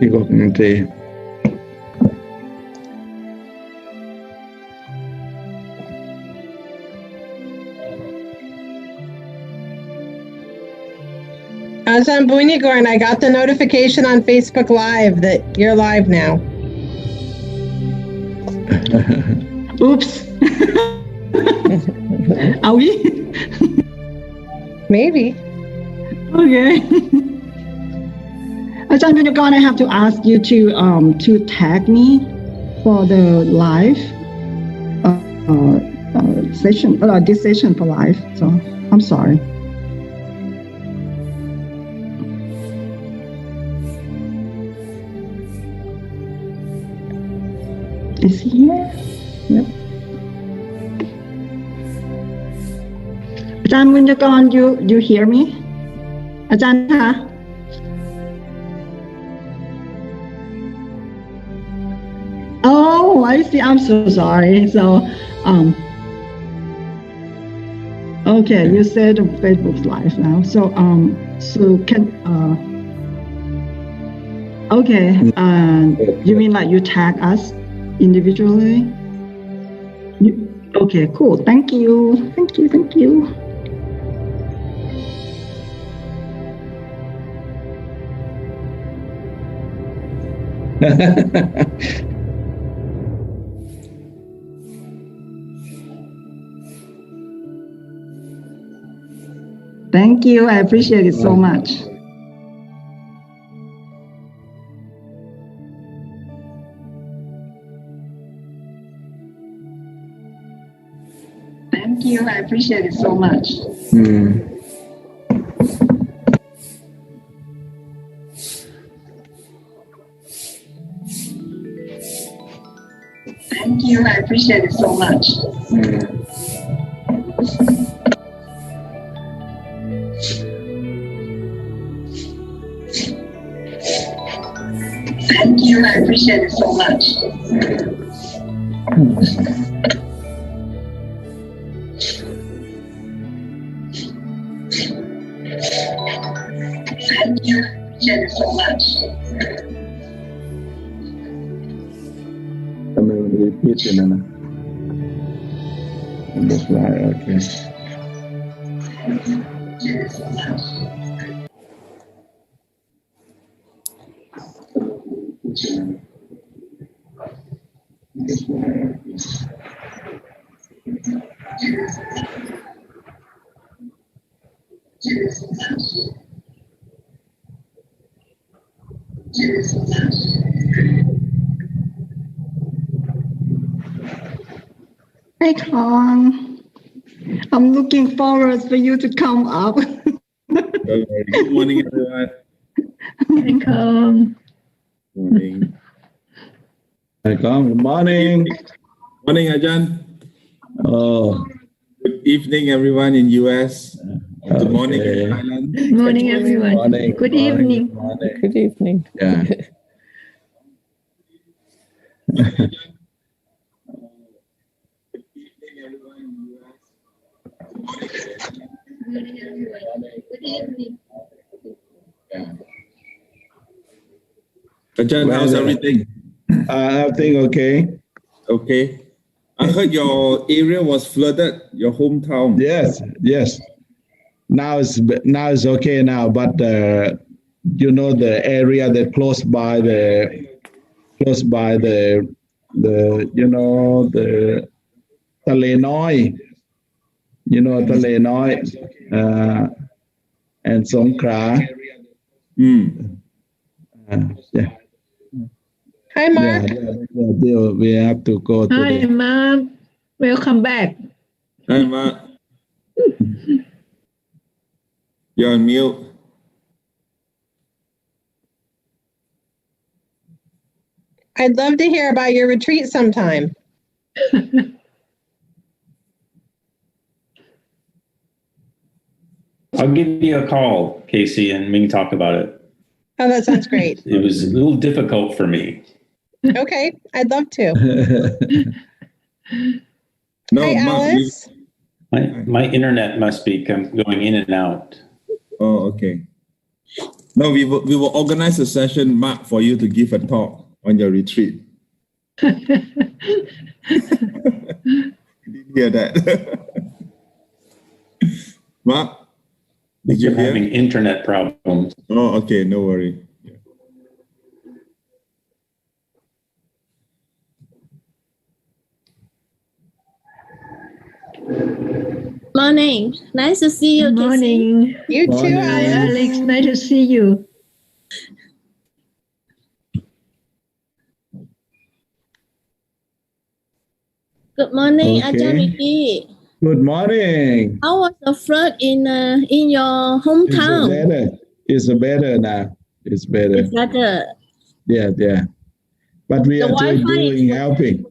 พี่กบดนตรี Ajahn Bunigorn, I got the notification on Facebook Live that you're live now. Oops. Are we? Maybe. Okay. Ajahn Bunigorn, I have to ask you to tag me for the live session, this session for live. So I'm sorry. Is he here? Yep. Ajahn Bunigorn, you hear me? Ajahn, huh? Oh, I see. I'm so sorry. So, okay, you said Facebook's live now. So can okay. You mean like you tag us individually? Okay, cool. Thank you. Thank you. Thank you. Thank you. I appreciate it so much. Thank you. I appreciate it so much. Thank you. I appreciate it so much. Thank you. I appreciate it so much. Thank you. I appreciate it so much. Repeat it, Nana. That's right. Okay. Hey, Kong. I'm looking forward for you to come up. Good morning, everyone. Hey, Kong. Morning. Hi, Kong. Good morning. Morning, Ajahn. Oh. Good evening, everyone in U.S. Good morning in Thailand. Good morning, everyone. Morning. Good evening. Morning. Good evening. Yeah. Ajahn, how's everything? Everything okay? Okay. I heard your area was flooded, your hometown. Yes. Now it's okay now, but you know the area that close by the you know the Tale Noi, you know Tale Noi, and Songkra. Yeah. Hi, Mark. Yeah, we have to go to Hi, Mark. Welcome back. Hi, Mark. You're on mute. I'd love to hear about your retreat sometime. I'll give you a call, Casey, and we can talk about it. Oh, that sounds great. It was a little difficult for me. Okay, I'd love to. No, Hi, Mark, Alice. My internet must be going in and out. Oh, okay. No, we will organize a session, Mark, for you to give a talk on your retreat. Did you hear that? Mark, did you You're hear? having internet problems. Oh, okay, no worry. Morning. Nice to see you, Good Casey. morning. You too, Morning. Hi, Alice. Alex. Nice to see you. Good morning, Okay. Ajahn Vicky. Good morning. How was the flood in your It's hometown? better. It's better now. It's better. Is that Yeah. But we The are still Wi-Fi is doing working? helping.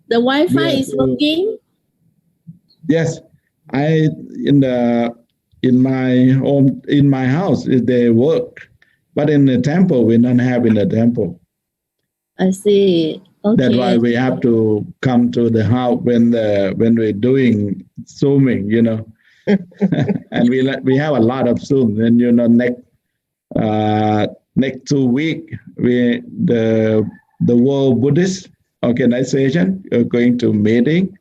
the Wi-Fi We are is still- working? Yes, in my house they work, but in the temple we don't have in the temple. I see. That's why Okay. we have to come to the house when we're doing zooming, and we have a lot of Zoom. Then next 2 weeks the World Buddhist Organization are going to meeting.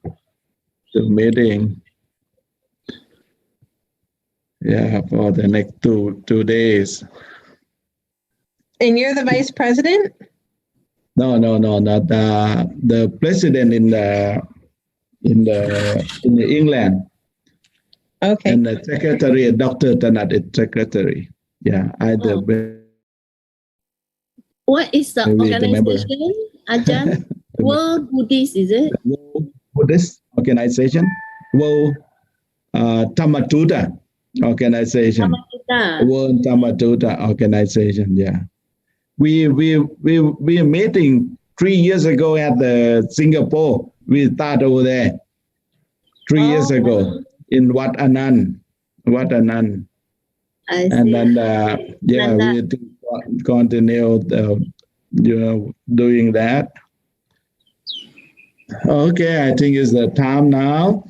Yeah, for the next two days. And you're the vice president? No, not the president in the England, Okay. and the secretary, Dr. Tanat is secretary. Yeah, What is the Maybe the member. organization, Ajahn? World Buddhist, is it? World Buddhist Organization, World Tammatuta Organization, Dhamma. World Tammatuta Organization. Yeah, we are meeting 3 years ago at the Singapore. We start over there 3 years ago in Wat Anand. I see. And then Nanda. we continue doing that. Okay, I think it's the time now.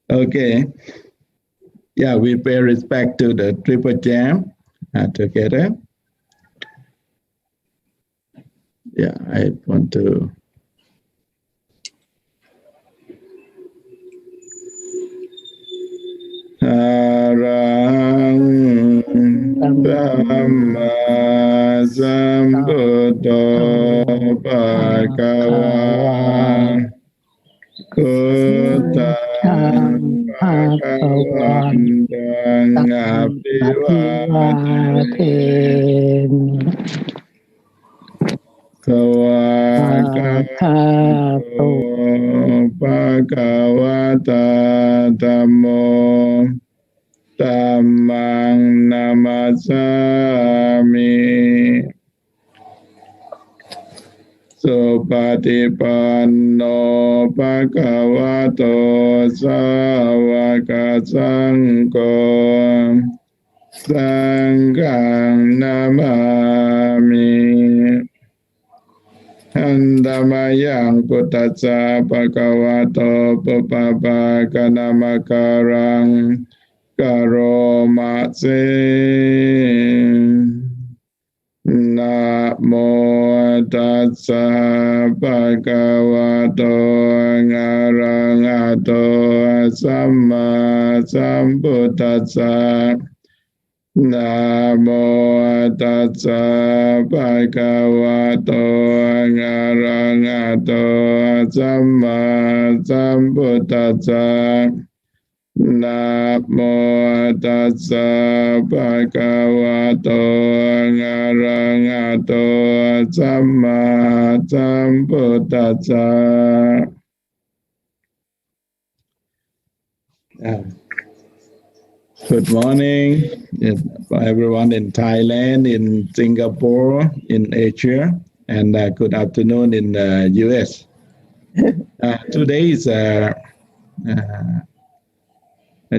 Okay. Yeah, we pay respect to the Triple Jam together. Yeah, I want to. Arahang Dhamma Sambuddho Bhagava Kutang Bhagavantang Abhivaden Sawakato Bhagavata Dhammo Dhammang Namasami Supatipanno Bhagavato Sāvaka Saṅgho Saṅghang Namami Handamayang Puttassa Bhagavato Pupabhaka Namakarang Karomase Namo Tassa Bhagavato Arahato Samma Sambuddhassa Namo Tassa Bhagavato Arahato Samma Sambuddhassa Namo Tassa Bhagavato Arahato Samma Sambuddhassa. Good morning for everyone in Thailand, in Singapore, in Asia, and good afternoon in the U.S. Today is I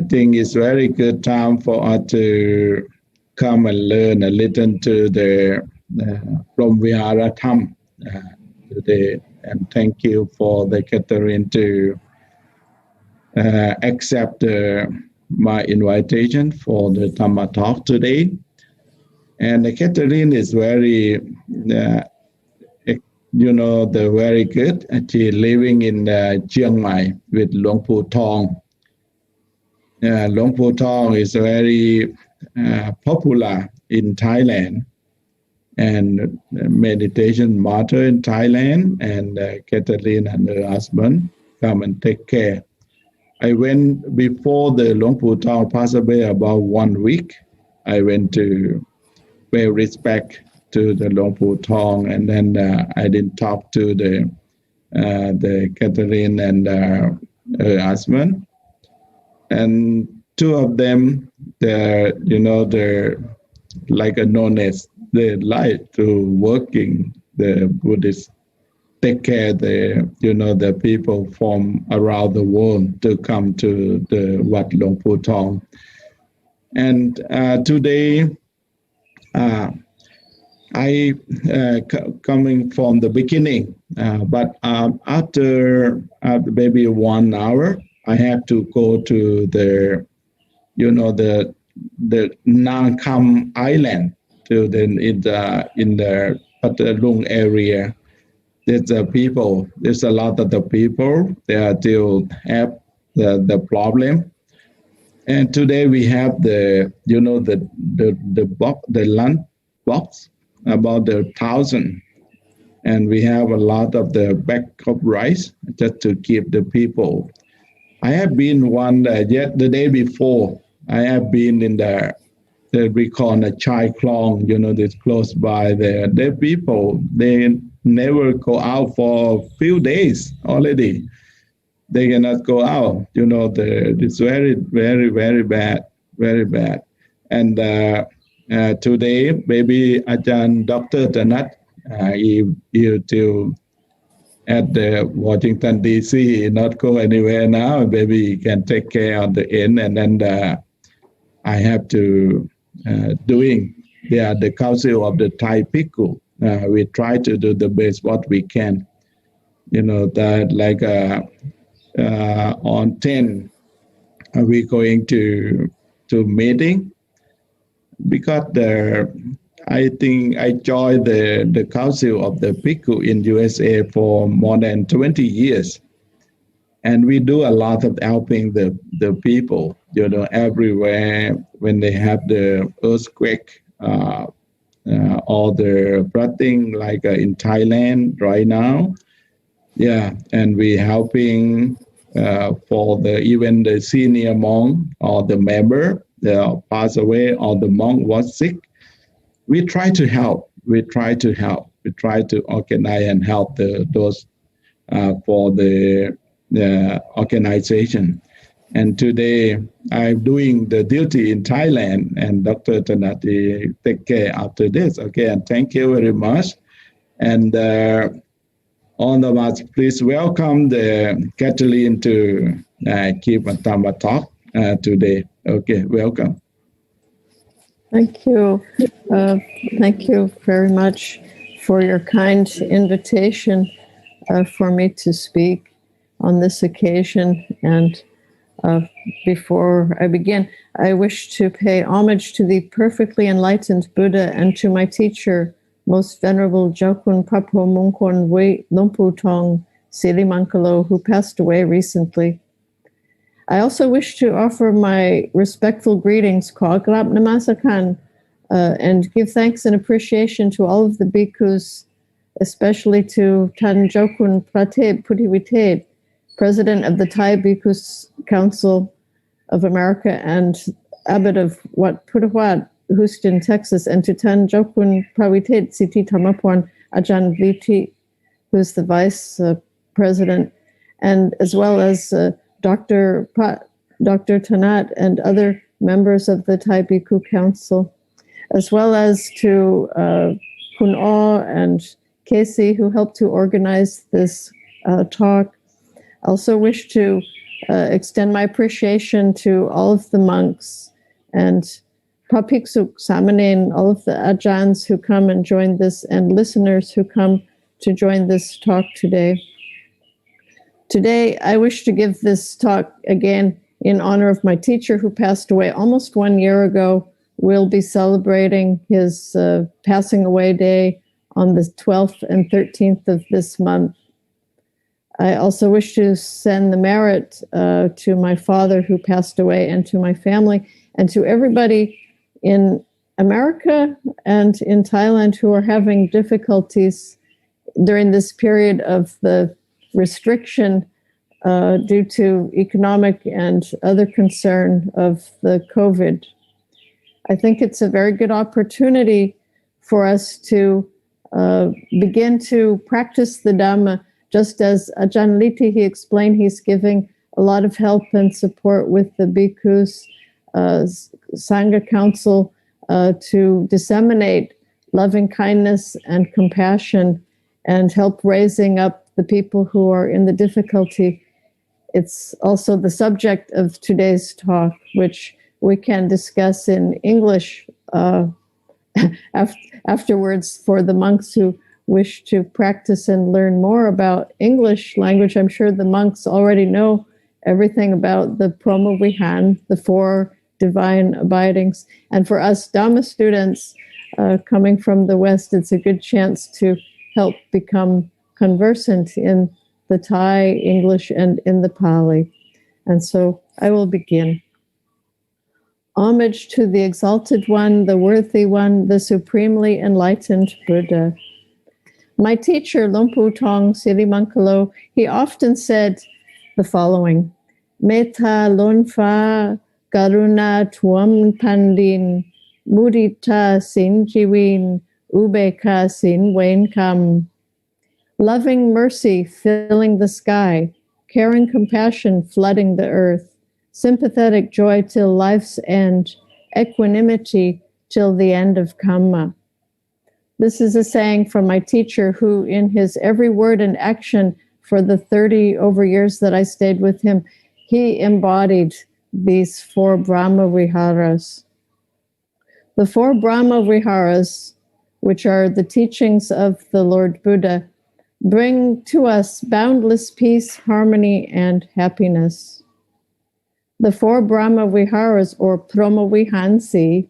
think it's very good time for us to come and learn and listen to the Brahmavihara Dhamma today. And thank you for the Kathryn to accept the my invitation for the Dhamma talk today. And Kathryn is very, very good. She living in Chiang Mai with Luang Pu Thong. Luang Pu Thong is very popular in Thailand, and meditation master in Thailand, and Kathryn and her husband come and take care. I went before the Luang Pu Thong passed away about 1 week. I went to pay respect to the Luang Pu Thong, and then I didn't talk to the Kathryn and her husband, and two of them, they're like a known-as, they like to working the Buddhists, take care the people from around the world to come to the Wat Luang Pu Thong. And today, I coming from the beginning, but after maybe 1 hour, I have to go to the Nang Kham Island, to in the Pathalung area. There's a lot of the people, they still have the problem. And today we have the lunch box, about 1,000. And we have a lot of the bag of rice just to keep the people. I have been yet the day before, I have been in the we call a Chai Klong, that's close by there. The people, they never go out for a few days already. They cannot go out, it's very, very, very bad, very bad. And today, maybe Ajahn Dr. Tanat, he still at the Washington, D.C., not go anywhere now. Maybe he can take care of the end, and then I have to doing the Council of the Thai Bhikkhu. We try to do the best what we can. That like on 10, we're going to meeting, because I think I joined the Council of the Bhikkhu in U.S.A. for more than 20 years. And we do a lot of helping the people, everywhere when they have the earthquake or the flooding, like in Thailand right now. Yeah, and we helping for even the senior monk or the member that passed away or the monk was sick. We try to help. We try to organize and help those for the organization. And today I'm doing the duty in Thailand, and Dr. Tanati take care after this. Okay, and thank you very much. And all of us, please welcome the Kathryn to give a Dhamma talk today. Okay, welcome. Thank you. Thank you very much for your kind invitation for me to speak on this occasion. And before I begin, I wish to pay homage to the perfectly enlightened Buddha and to my teacher, Most Venerable Jokun Papo Mongkon Wei Luang Thong Silimankalo, who passed away recently. I also wish to offer my respectful greetings, Kograb Namasakan, and give thanks and appreciation to all of the bhikkhus, especially to Tan Jokun Pratep Putivitet, President of the Thai Bhikkhus Council of America and Abbot of Wat Putawat, Houston, Texas, and to Tan Jokun Pravitet Siti Thamaporn Ajahn Viti, who's the Vice President, and as well as Dr. Tanat and other members of the Thai Bhikkhu Council, as well as to Kun Aw and Casey, who helped to organize this talk. I also wish to extend my appreciation to all of the monks and Papiksuk Samanen, all of the Ajahns who come and join this, and listeners who come to join this talk today. Today, I wish to give this talk again in honor of my teacher who passed away almost 1 year ago. We'll be celebrating his passing away day on the 12th and 13th of this month. I also wish to send the merit to my father who passed away, and to my family, and to everybody in America and in Thailand who are having difficulties during this period of the restriction due to economic and other concern of the COVID. I think it's a very good opportunity for us to begin to practice the Dhamma. Just as Ajahn Liti, he explained, he's giving a lot of help and support with the Bhikhuss Sangha Council to disseminate loving kindness and compassion and help raising up the people who are in the difficulty. It's also the subject of today's talk, which we can discuss in English afterwards for the monks who wish to practice and learn more about English language. I'm sure the monks already know everything about the Brahmavihara, the 4 divine abidings. And for us Dhamma students coming from the West, it's a good chance to help become conversant in the Thai, English, and in the Pali. And so I will begin. Homage to the Exalted One, the Worthy One, the Supremely Enlightened Buddha. My teacher, Lumpu Tong Sirimankalo, he often said the following: Metta Lonfa Karuna Tuam Pandin Mudita Sin Jiwin Ubeka Sin Wen Kam. Loving mercy filling the sky, caring compassion flooding the earth, sympathetic joy till life's end, equanimity till the end of karma. This is a saying from my teacher who, in his every word and action for the 30 over years that I stayed with him, he embodied these 4 Brahmaviharas. The 4 Brahmaviharas, which are the teachings of the Lord Buddha, bring to us boundless peace, harmony, and happiness. The 4 Brahmaviharas, or Brahmavihansi,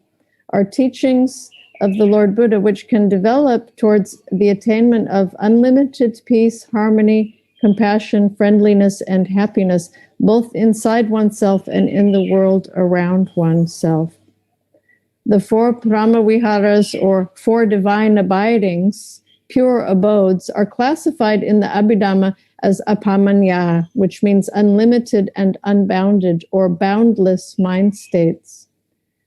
are teachings of the Lord Buddha which can develop towards the attainment of unlimited peace, harmony, compassion, friendliness, and happiness, both inside oneself and in the world around oneself. The 4 Brahmaviharas, or 4 divine abidings, pure abodes, are classified in the Abhidhamma as apamanya, which means unlimited and unbounded, or boundless mind states.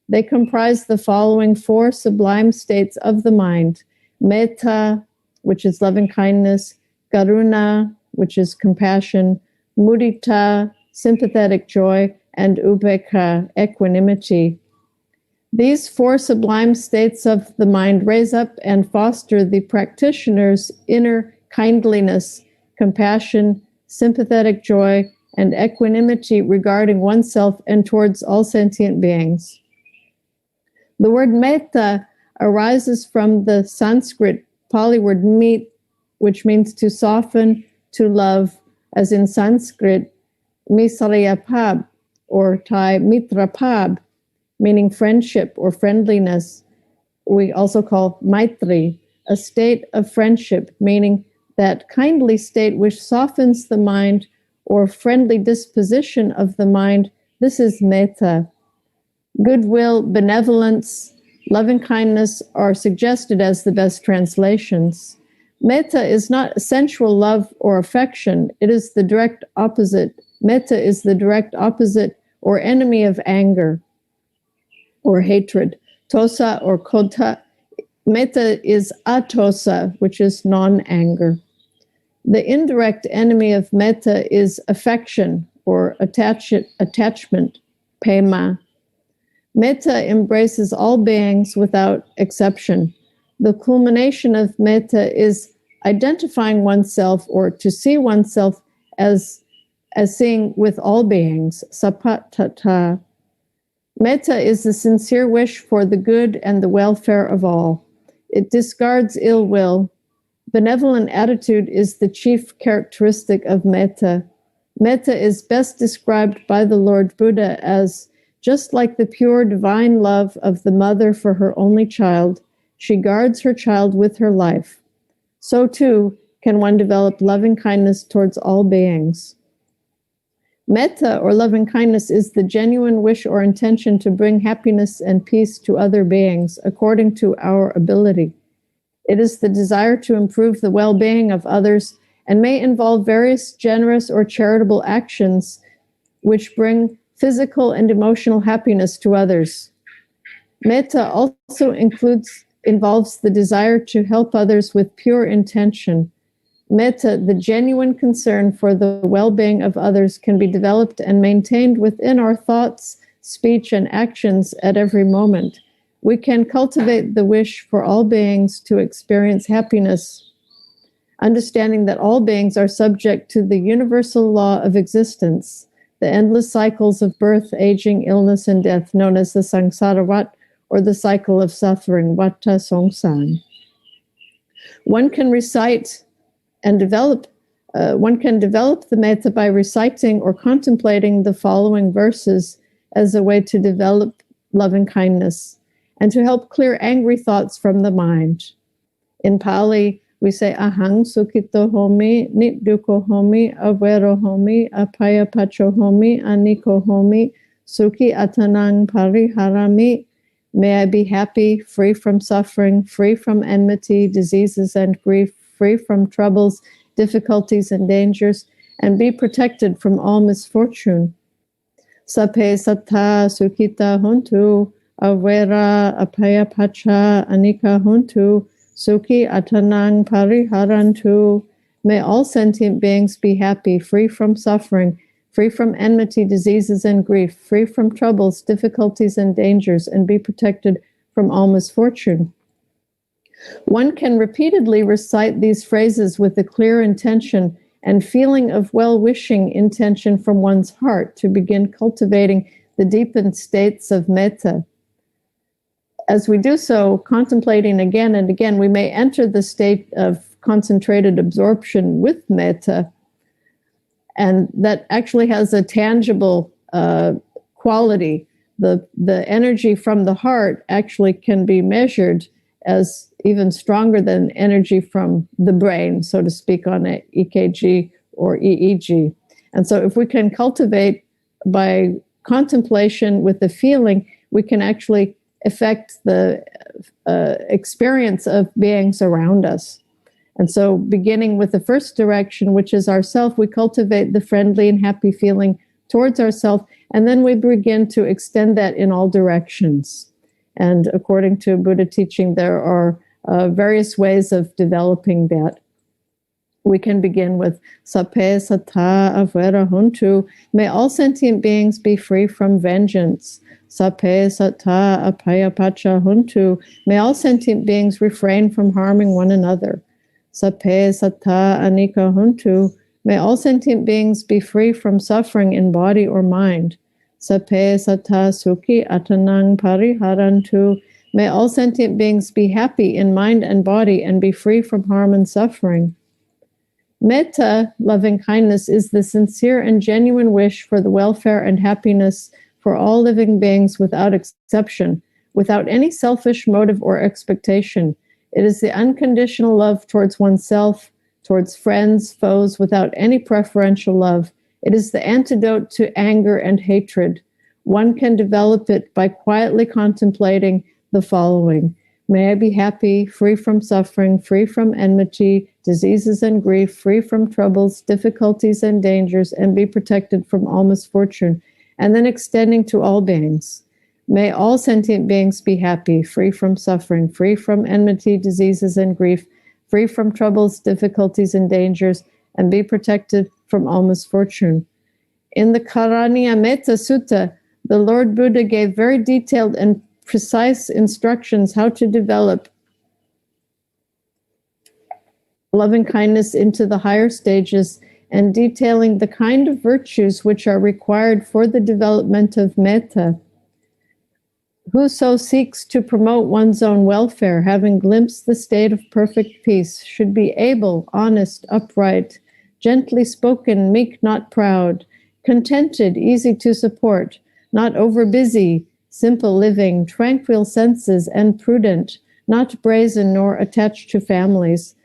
They comprise the following 4 sublime states of the mind: metta, which is loving kindness; karuna, which is compassion; mudita, sympathetic joy; and ubeka, equanimity. These 4 sublime states of the mind raise up and foster the practitioner's inner kindliness, compassion, sympathetic joy, and equanimity regarding oneself and towards all sentient beings. The word metta arises from the Sanskrit Pali word mit, which means to soften, to love, as in Sanskrit misariyapab, or Thai mitrapab, meaning friendship or friendliness. We also call maitri, a state of friendship, meaning that kindly state which softens the mind, or friendly disposition of the mind. This is metta. Goodwill, benevolence, loving kindness are suggested as the best translations. Metta is not sensual love or affection. It is the direct opposite. Metta is the direct opposite or enemy of anger or hatred. Tosa or kota. Metta is atosa, which is non-anger. The indirect enemy of metta is affection or attachment, pema. Metta embraces all beings without exception. The culmination of metta is identifying oneself, or to see oneself as seeing with all beings, sappatata. Metta is the sincere wish for the good and the welfare of all. It discards ill will. Benevolent attitude is the chief characteristic of metta. Metta is best described by the Lord Buddha as just like the pure divine love of the mother for her only child, she guards her child with her life. So too can one develop loving kindness towards all beings. Metta, or loving kindness, is the genuine wish or intention to bring happiness and peace to other beings according to our ability. It is the desire to improve the well-being of others and may involve various generous or charitable actions which bring physical and emotional happiness to others. Metta also involves the desire to help others with pure intention. Metta, the genuine concern for the well-being of others, can be developed and maintained within our thoughts, speech, and actions at every moment. We can cultivate the wish for all beings to experience happiness, understanding that all beings are subject to the universal law of existence, the endless cycles of birth, aging, illness, and death, known as the samsara wat, or the cycle of suffering, vata samsara. One can develop the metta by reciting or contemplating the following verses as a way to develop loving kindness and to help clear angry thoughts from the mind. In Pali, we say, ahang sukito homi, nitduko homi, avero homi, apaya pacho homi, aniko homi, suki atanang pariharami. May I be happy, free from suffering, free from enmity, diseases, and grief, free from troubles, difficulties, and dangers, and be protected from all misfortune. Sape sattha sukhita hontu, avera apaya pacha anika hontu, sukhi atanang pariharantu. May all sentient beings be happy, free from suffering, free from enmity, diseases, and grief, free from troubles, difficulties, and dangers, and be protected from all misfortune. One can repeatedly recite these phrases with a clear intention and feeling of well-wishing intention from one's heart to begin cultivating the deepened states of metta. As we do so, contemplating again and again, we may enter the state of concentrated absorption with metta, and that actually has a tangible quality. The energy from the heart actually can be measured as even stronger than energy from the brain, so to speak, on an EKG or EEG. And so if we can cultivate by contemplation with the feeling, we can actually affect the experience of beings around us. And so beginning with the first direction, which is ourself, we cultivate the friendly and happy feeling towards ourself, and then we begin to extend that in all directions. And according to Buddha teaching, there are various ways of developing that. We can begin with sape sattha avera hontu. May all sentient beings be free from vengeance. Sape sattha apaya pacha hontu. May all sentient beings refrain from harming one another. Sape sattha anika hontu. May all sentient beings be free from suffering in body or mind. Sape sattha sukhi atanang pariharantu. May all sentient beings be happy in mind and body and be free from harm and suffering. Metta, loving kindness, is the sincere and genuine wish for the welfare and happiness for all living beings without exception, without any selfish motive or expectation. It is the unconditional love towards oneself, towards friends, foes, without any preferential love. It is the antidote to anger and hatred. One can develop it by quietly contemplating the following. May I be happy, free from suffering, free from enmity, diseases and grief, free from troubles, difficulties, and dangers, and be protected from all misfortune. And then extending to all beings. May all sentient beings be happy, free from suffering, free from enmity, diseases, and grief, free from troubles, difficulties, and dangers, and be protected from all misfortune. In the Karaniya Metta Sutta, the Lord Buddha gave very detailed and precise instructions how to develop loving kindness into the higher stages, and detailing the kind of virtues which are required for the development of metta. Whoso seeks to promote one's own welfare, having glimpsed the state of perfect peace, should be able, honest, upright, gently spoken, meek, not proud, contented, easy to support, not overbusy, simple living, tranquil senses, and prudent, not brazen nor attached to families,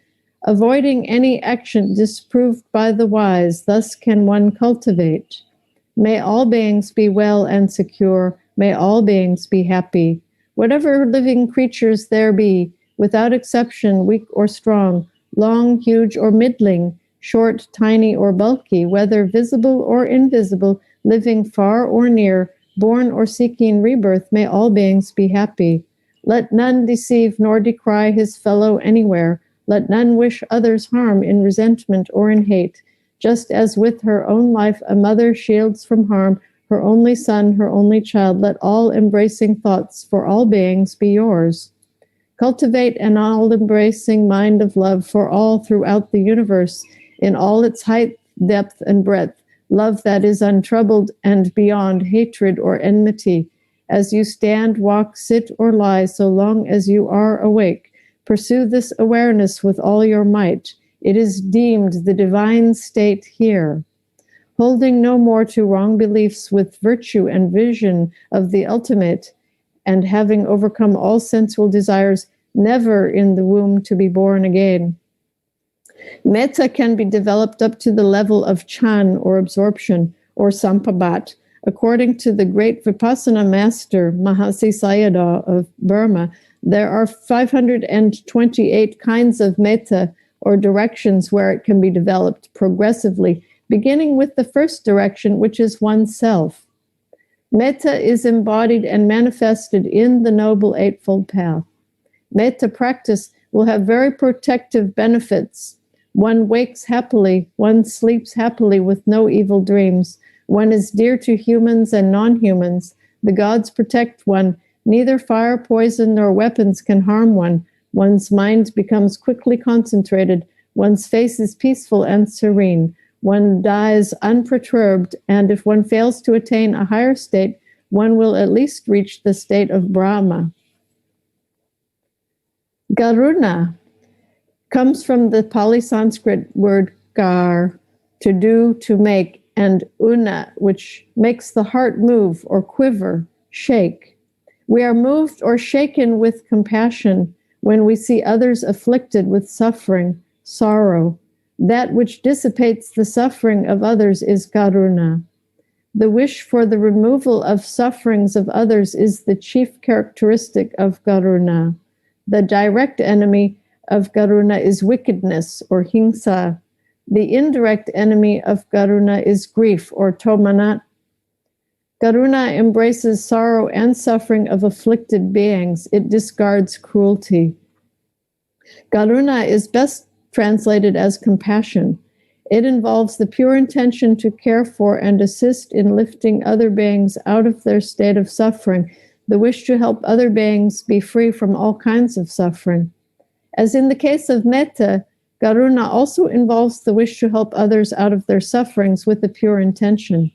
avoiding any action disproved by the wise, thus can one cultivate. May all beings be well and secure, may all beings be happy. Whatever living creatures there be, without exception, weak or strong, long, huge, or middling, short, tiny, or bulky, whether visible or invisible, living far or near, born or seeking rebirth, may all beings be happy. Let none deceive nor decry his fellow anywhere. Let none wish others harm in resentment or in hate. Just as with her own life a mother shields from harm her only son, her only child, let all embracing thoughts for all beings be yours. Cultivate an all-embracing mind of love for all throughout the universe, in all its height, depth, and breadth, love that is untroubled and beyond hatred or enmity. As you stand, walk, sit, or lie, so long as you are awake, pursue this awareness with all your might. It is deemed the divine state here. Holding no more to wrong beliefs with virtue and vision of the ultimate, and having overcome all sensual desires, never in the womb to be born again. Metta can be developed up to the level of chan, or absorption, or sampabat. According to the great Vipassana master, Mahasi Sayadaw of Burma, there are 528 kinds of metta, or directions where it can be developed progressively, beginning with the first direction, which is oneself. Metta is embodied and manifested in the Noble Eightfold Path. Metta practice will have very protective benefits. One wakes happily, one sleeps happily with no evil dreams. One is dear to humans and non-humans. The gods protect one. Neither fire, poison, nor weapons can harm one. One's mind becomes quickly concentrated. One's face is peaceful and serene. One dies unperturbed, and if one fails to attain a higher state, one will at least reach the state of Brahma. Karuna comes from the Pali Sanskrit word kar, to do, to make, and una, which makes the heart move or quiver, shake. We are moved or shaken with compassion when we see others afflicted with suffering, sorrow. That which dissipates the suffering of others is karuna. The wish for the removal of sufferings of others is the chief characteristic of karuna. The direct enemy of karuna is wickedness, or hingsa. The indirect enemy of karuna is grief, or tomanat. Karuna embraces sorrow and suffering of afflicted beings. It discards cruelty. Karuna is best translated as compassion. It involves the pure intention to care for and assist in lifting other beings out of their state of suffering, the wish to help other beings be free from all kinds of suffering. As in the case of metta, karuna also involves the wish to help others out of their sufferings with a pure intention.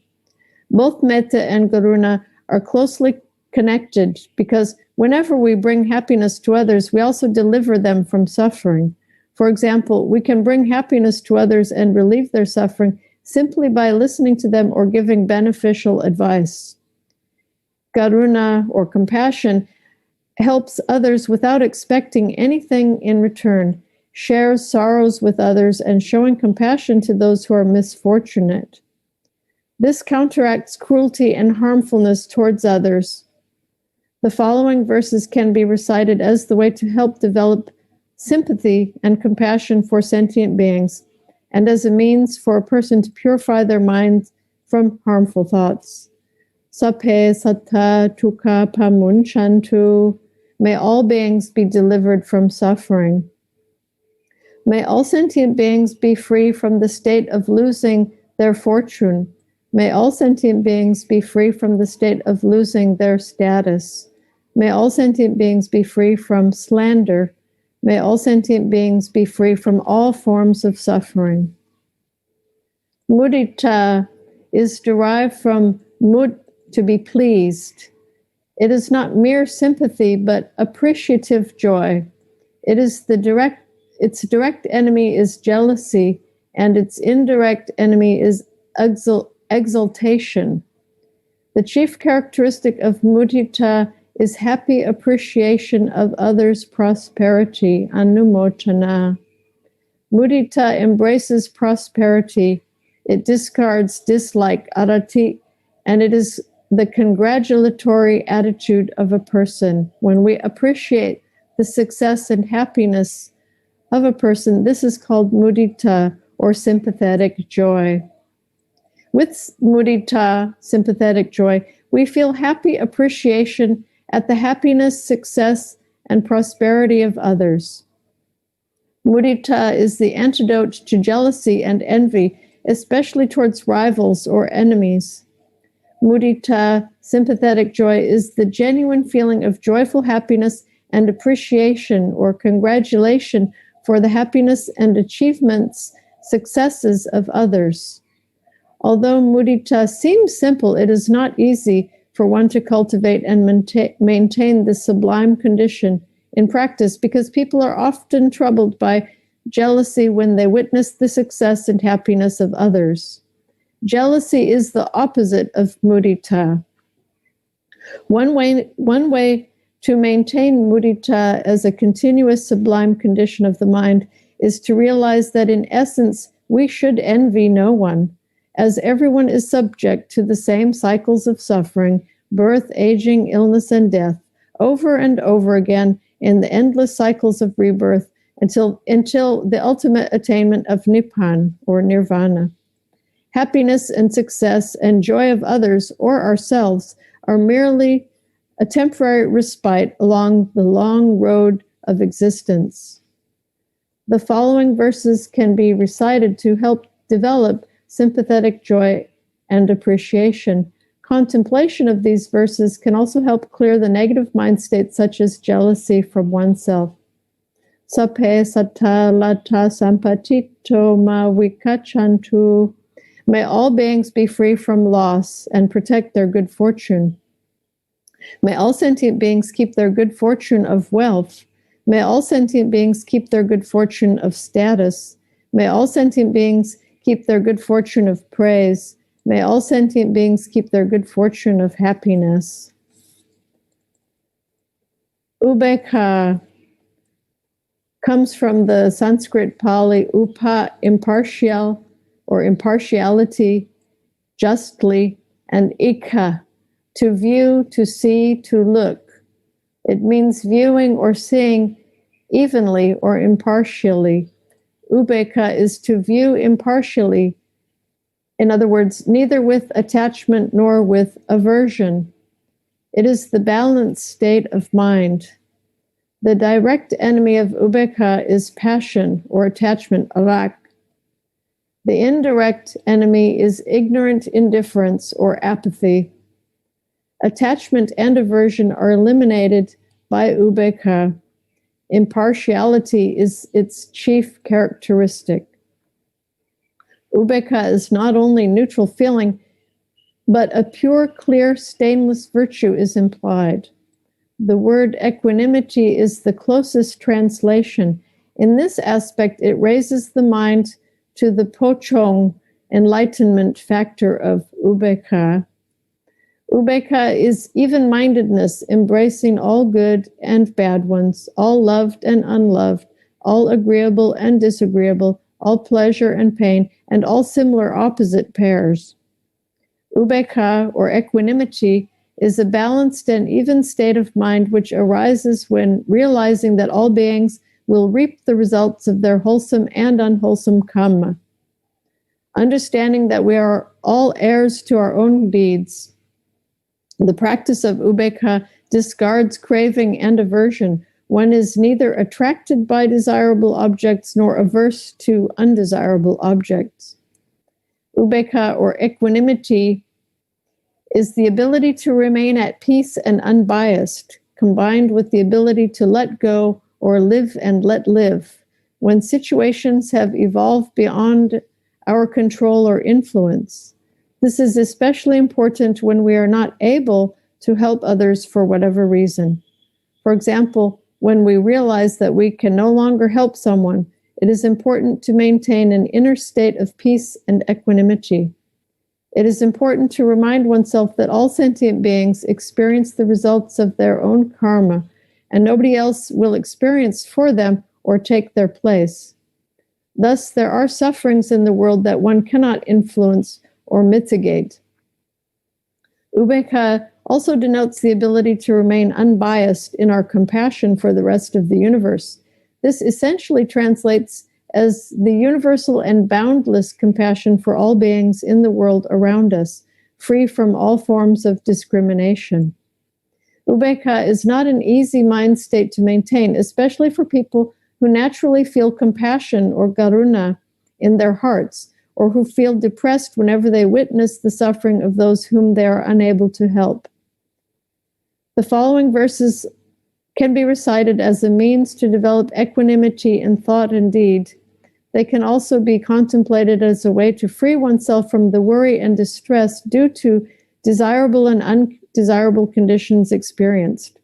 Both metta and karuna are closely connected because whenever we bring happiness to others, we also deliver them from suffering. For example, we can bring happiness to others and relieve their suffering simply by listening to them or giving beneficial advice. Karuna, or compassion, helps others without expecting anything in return, shares sorrows with others, and showing compassion to those who are misfortunate. This counteracts cruelty and harmfulness towards others. The following verses can be recited as the way to help develop sympathy and compassion for sentient beings, and as a means for a person to purify their mind from harmful thoughts. Sape sattha tukha pamunchantu. May all beings be delivered from suffering. May all sentient beings be free from the state of losing their fortune. May all sentient beings be free from the state of losing their status. May all sentient beings be free from slander. May all sentient beings be free from all forms of suffering. Mudita is derived from mud, to be pleased. It is not mere sympathy, but appreciative joy. Its direct enemy is jealousy, and its indirect enemy is exultation. The chief characteristic of mudita is happy appreciation of others' prosperity, anumotana. Mudita embraces prosperity. It discards dislike, arati, and it is the congratulatory attitude of a person. When we appreciate the success and happiness of a person, this is called mudita, or sympathetic joy. With mudita, sympathetic joy, we feel happy appreciation at the happiness, success, and prosperity of others. Mudita is the antidote to jealousy and envy, especially towards rivals or enemies. Mudita, sympathetic joy, is the genuine feeling of joyful happiness and appreciation or congratulation for the happiness and achievements, successes of others. Although mudita seems simple, it is not easy for one to cultivate and maintain this sublime condition in practice, because people are often troubled by jealousy when they witness the success and happiness of others. Jealousy is the opposite of mudita. One way to maintain mudita as a continuous sublime condition of the mind is to realize that in essence we should envy no one, as everyone is subject to the same cycles of suffering, birth, aging, illness, and death, over and over again in the endless cycles of rebirth until the ultimate attainment of nibbana or nirvana. Happiness and success and joy of others or ourselves are merely a temporary respite along the long road of existence. The following verses can be recited to help develop sympathetic joy and appreciation. Contemplation of these verses can also help clear the negative mind states such as jealousy from oneself. Sape sata lata sampatito ma vikachantu. May all beings be free from loss and protect their good fortune. May all sentient beings keep their good fortune of wealth. May all sentient beings keep their good fortune of status. May all sentient beings keep their good fortune of praise. May all sentient beings keep their good fortune of happiness. Ubeka comes from the Sanskrit Pali upa, impartial or impartiality, justly, and ikha, to view, to see, to look. It means viewing or seeing evenly or impartially. Ubeka is to view impartially, in other words, neither with attachment nor with aversion. It is the balanced state of mind. The direct enemy of ubeka is passion or attachment, arak. The indirect enemy is ignorant indifference or apathy. Attachment and aversion are eliminated by ubeka. Impartiality is its chief characteristic. Ubeka is not only neutral feeling, but a pure, clear, stainless virtue is implied. The word equanimity is the closest translation. In this aspect, it raises the mind to the pochong enlightenment factor of ubeka. Ubeka is even-mindedness, embracing all good and bad ones, all loved and unloved, all agreeable and disagreeable, all pleasure and pain, and all similar opposite pairs. Ubeka, or equanimity, is a balanced and even state of mind which arises when realizing that all beings will reap the results of their wholesome and unwholesome karma. Understanding that we are all heirs to our own deeds. The practice of ubeka discards craving and aversion. One is neither attracted by desirable objects nor averse to undesirable objects. Ubeka, or equanimity, is the ability to remain at peace and unbiased, combined with the ability to let go or live and let live, when situations have evolved beyond our control or influence. This is especially important when we are not able to help others for whatever reason. For example, when we realize that we can no longer help someone it is important to maintain an inner state of peace and equanimity. It is important to remind oneself that all sentient beings experience the results of their own karma, and nobody else will experience for them or take their place. Thus, there are sufferings in the world that one cannot influence or mitigate. Upekkha also denotes the ability to remain unbiased in our compassion for the rest of the universe. This essentially translates as the universal and boundless compassion for all beings in the world around us, free from all forms of discrimination. Upekkha is not an easy mind state to maintain, especially for people who naturally feel compassion or karuna in their hearts, or who feel depressed whenever they witness the suffering of those whom they are unable to help. The following verses can be recited as a means to develop equanimity in thought and deed. They can also be contemplated as a way to free oneself from the worry and distress due to desirable and undesirable conditions experienced.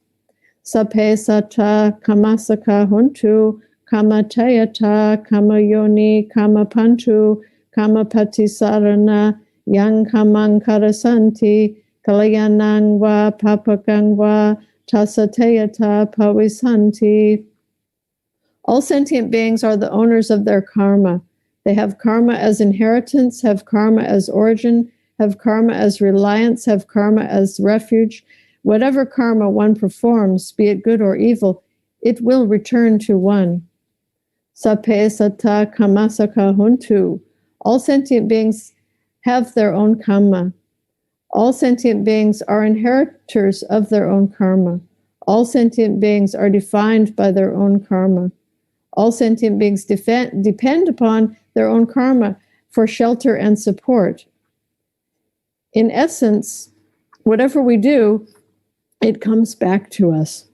Sape sata kamasaka huntu, kama tayata, kama yoni, kama pantu, kama patisarana, yang kamang karasanti, kalayanang va papakang va, tasatayata pavisanti. All sentient beings are the owners of their karma. They have karma as inheritance, have karma as origin, have karma as reliance, have karma as refuge. Whatever karma one performs, be it good or evil, it will return to one. Sape sata kamasaka huntu. All sentient beings have their own karma. All sentient beings are inheritors of their own karma. All sentient beings are defined by their own karma. All sentient beings depend upon their own karma for shelter and support. In essence, whatever we do, it comes back to us.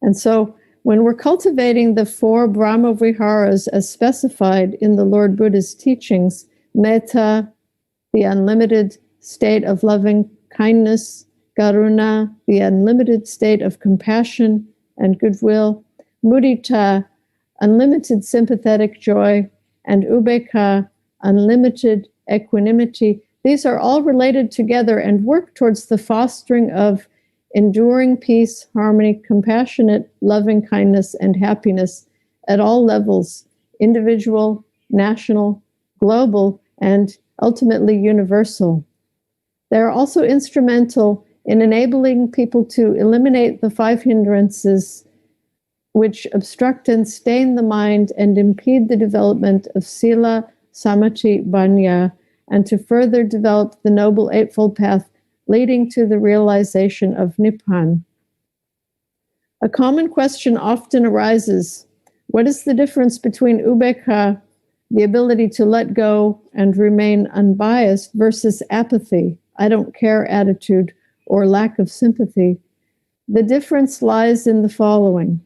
And so when we're cultivating the 4 Brahmaviharas as specified in the Lord Buddha's teachings, metta, the unlimited state of loving kindness, karuna, the unlimited state of compassion and goodwill, mudita, unlimited sympathetic joy, and upekkha, unlimited equanimity, these are all related together and work towards the fostering of enduring peace, harmony, compassionate, loving kindness, and happiness at all levels, individual, national, global, and ultimately universal. They are also instrumental in enabling people to eliminate the 5 hindrances which obstruct and stain the mind and impede the development of sila, samadhi, panya, and to further develop the Noble Eightfold Path leading to the realization of Nibbana. A common question often arises: what is the difference between upekkha, the ability to let go and remain unbiased, versus apathy, I don't care attitude, or lack of sympathy? The difference lies in the following.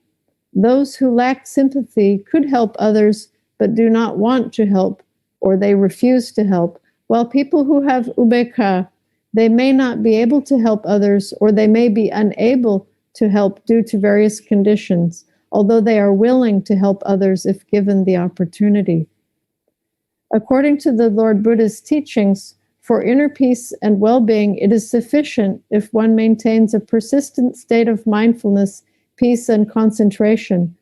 Those who lack sympathy could help others but do not want to help, or they refuse to help, while people who have upekkha, they may not be able to help others, or they may be unable to help due to various conditions, although they are willing to help others if given the opportunity. According to the Lord Buddha's teachings, for inner peace and well-being, it is sufficient if one maintains a persistent state of mindfulness, peace, and concentration,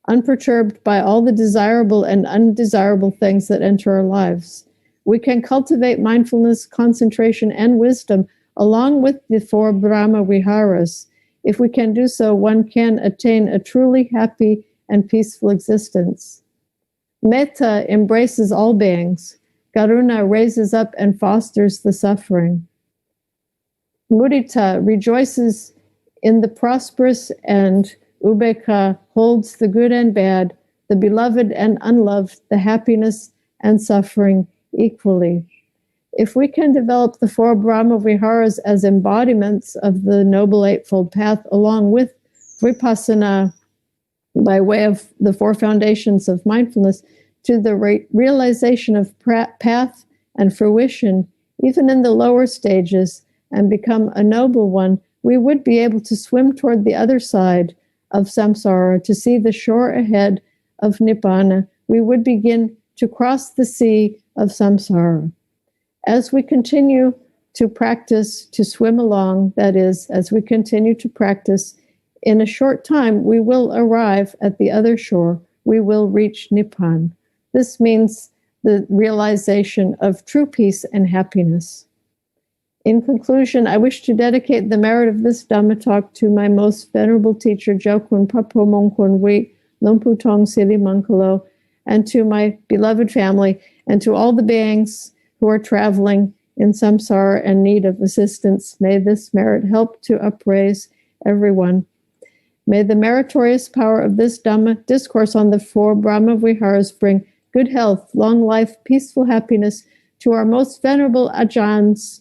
unperturbed by all the desirable and undesirable things that enter our lives. We can cultivate mindfulness, concentration, and wisdom along with the 4 Brahmaviharas. If we can do so, one can attain a truly happy and peaceful existence. Metta embraces all beings. Karuna raises up and fosters the suffering. Mudita rejoices in the prosperous, and upekkha holds the good and bad, the beloved and unloved, the happiness and suffering equally. If we can develop the 4 Brahmaviharas as embodiments of the Noble Eightfold Path along with vipassana by way of the 4 foundations of mindfulness to the realization of path and fruition, even in the lower stages, and become a noble one, we would be able to swim toward the other side of samsara to see the shore ahead of Nibbana, we would begin to cross the sea of samsara. As we continue to practice to swim along, that is, as we continue to practice, in a short time we will arrive at the other shore. We will reach Nibbana. This means the realization of true peace and happiness. In conclusion, I wish to dedicate the merit of this Dhamma talk to my most venerable teacher, Jokun Papo Mongkon Wei Lompu Tong Sili Mankalo, and to my beloved family, and to all the beings who are traveling in samsara and need of assistance. May this merit help to upraise everyone. May the meritorious power of this Dhamma discourse on the 4 Brahmaviharas bring good health, long life, peaceful happiness to our most venerable ajahns,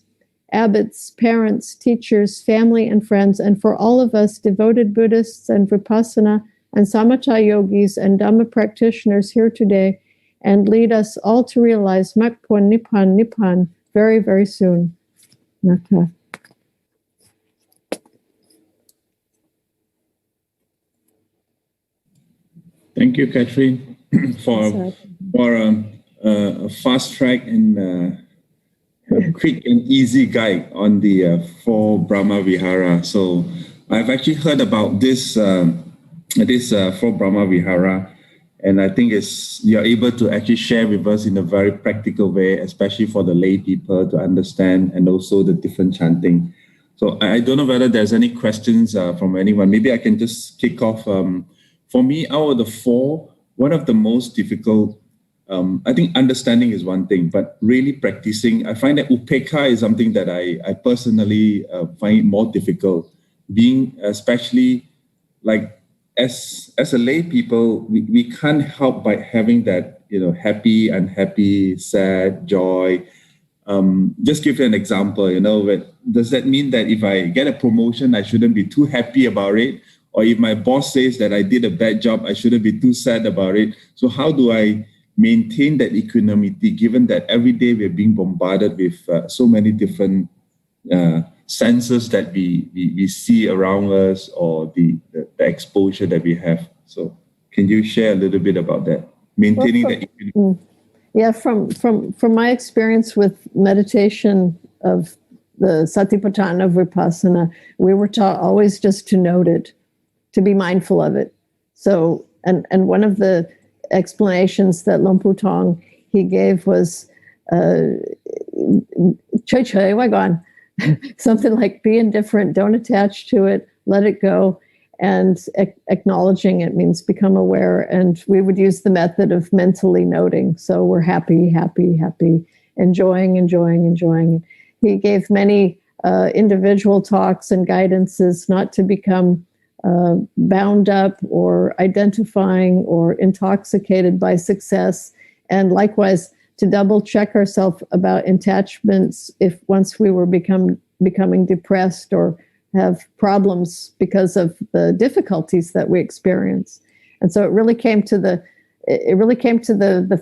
abbots, parents, teachers, family, and friends, and for all of us devoted Buddhists and Vipassana and Samatha yogis and Dhamma practitioners here today, and lead us all to realize Makpon Nibbana very, very soon. Naka. Thank you, Kathryn, for a fast track and a quick and easy guide on the 4 Brahmavihara. So I've actually heard about this 4 Brahmavihara, and I think you're able to actually share with us in a very practical way, especially for the lay people to understand, and also the different chanting. So I don't know whether there's any questions from anyone. Maybe I can just kick off. For me, out of the 4, one of the most difficult, I think understanding is one thing, but really practicing, I find that upekkha is something that I personally find more difficult. Being especially like as a lay people, we can't help by having that, happy, unhappy, sad, joy. Just give you an example, does that mean that if I get a promotion, I shouldn't be too happy about it? Or if my boss says that I did a bad job, I shouldn't be too sad about it. So how do I maintain that equanimity, given that every day we're being bombarded with so many different senses that we see around us, or the exposure that we have? So can you share a little bit about that? Maintaining that equanimity. Yeah, from my experience with meditation of the Satipatthana Vipassana, we were taught always just to note it, to be mindful of it. So, and one of the explanations that Lompu Tong he gave was Choi Choi Wagon, something like be indifferent, don't attach to it, let it go, and acknowledging it means become aware. And we would use the method of mentally noting. So we're happy, happy, happy, enjoying, enjoying, enjoying. He gave many individual talks and guidances not to become bound up or identifying or intoxicated by success, and likewise to double check ourselves about attachments if once we were becoming depressed or have problems because of the difficulties that we experience. And so it really came to the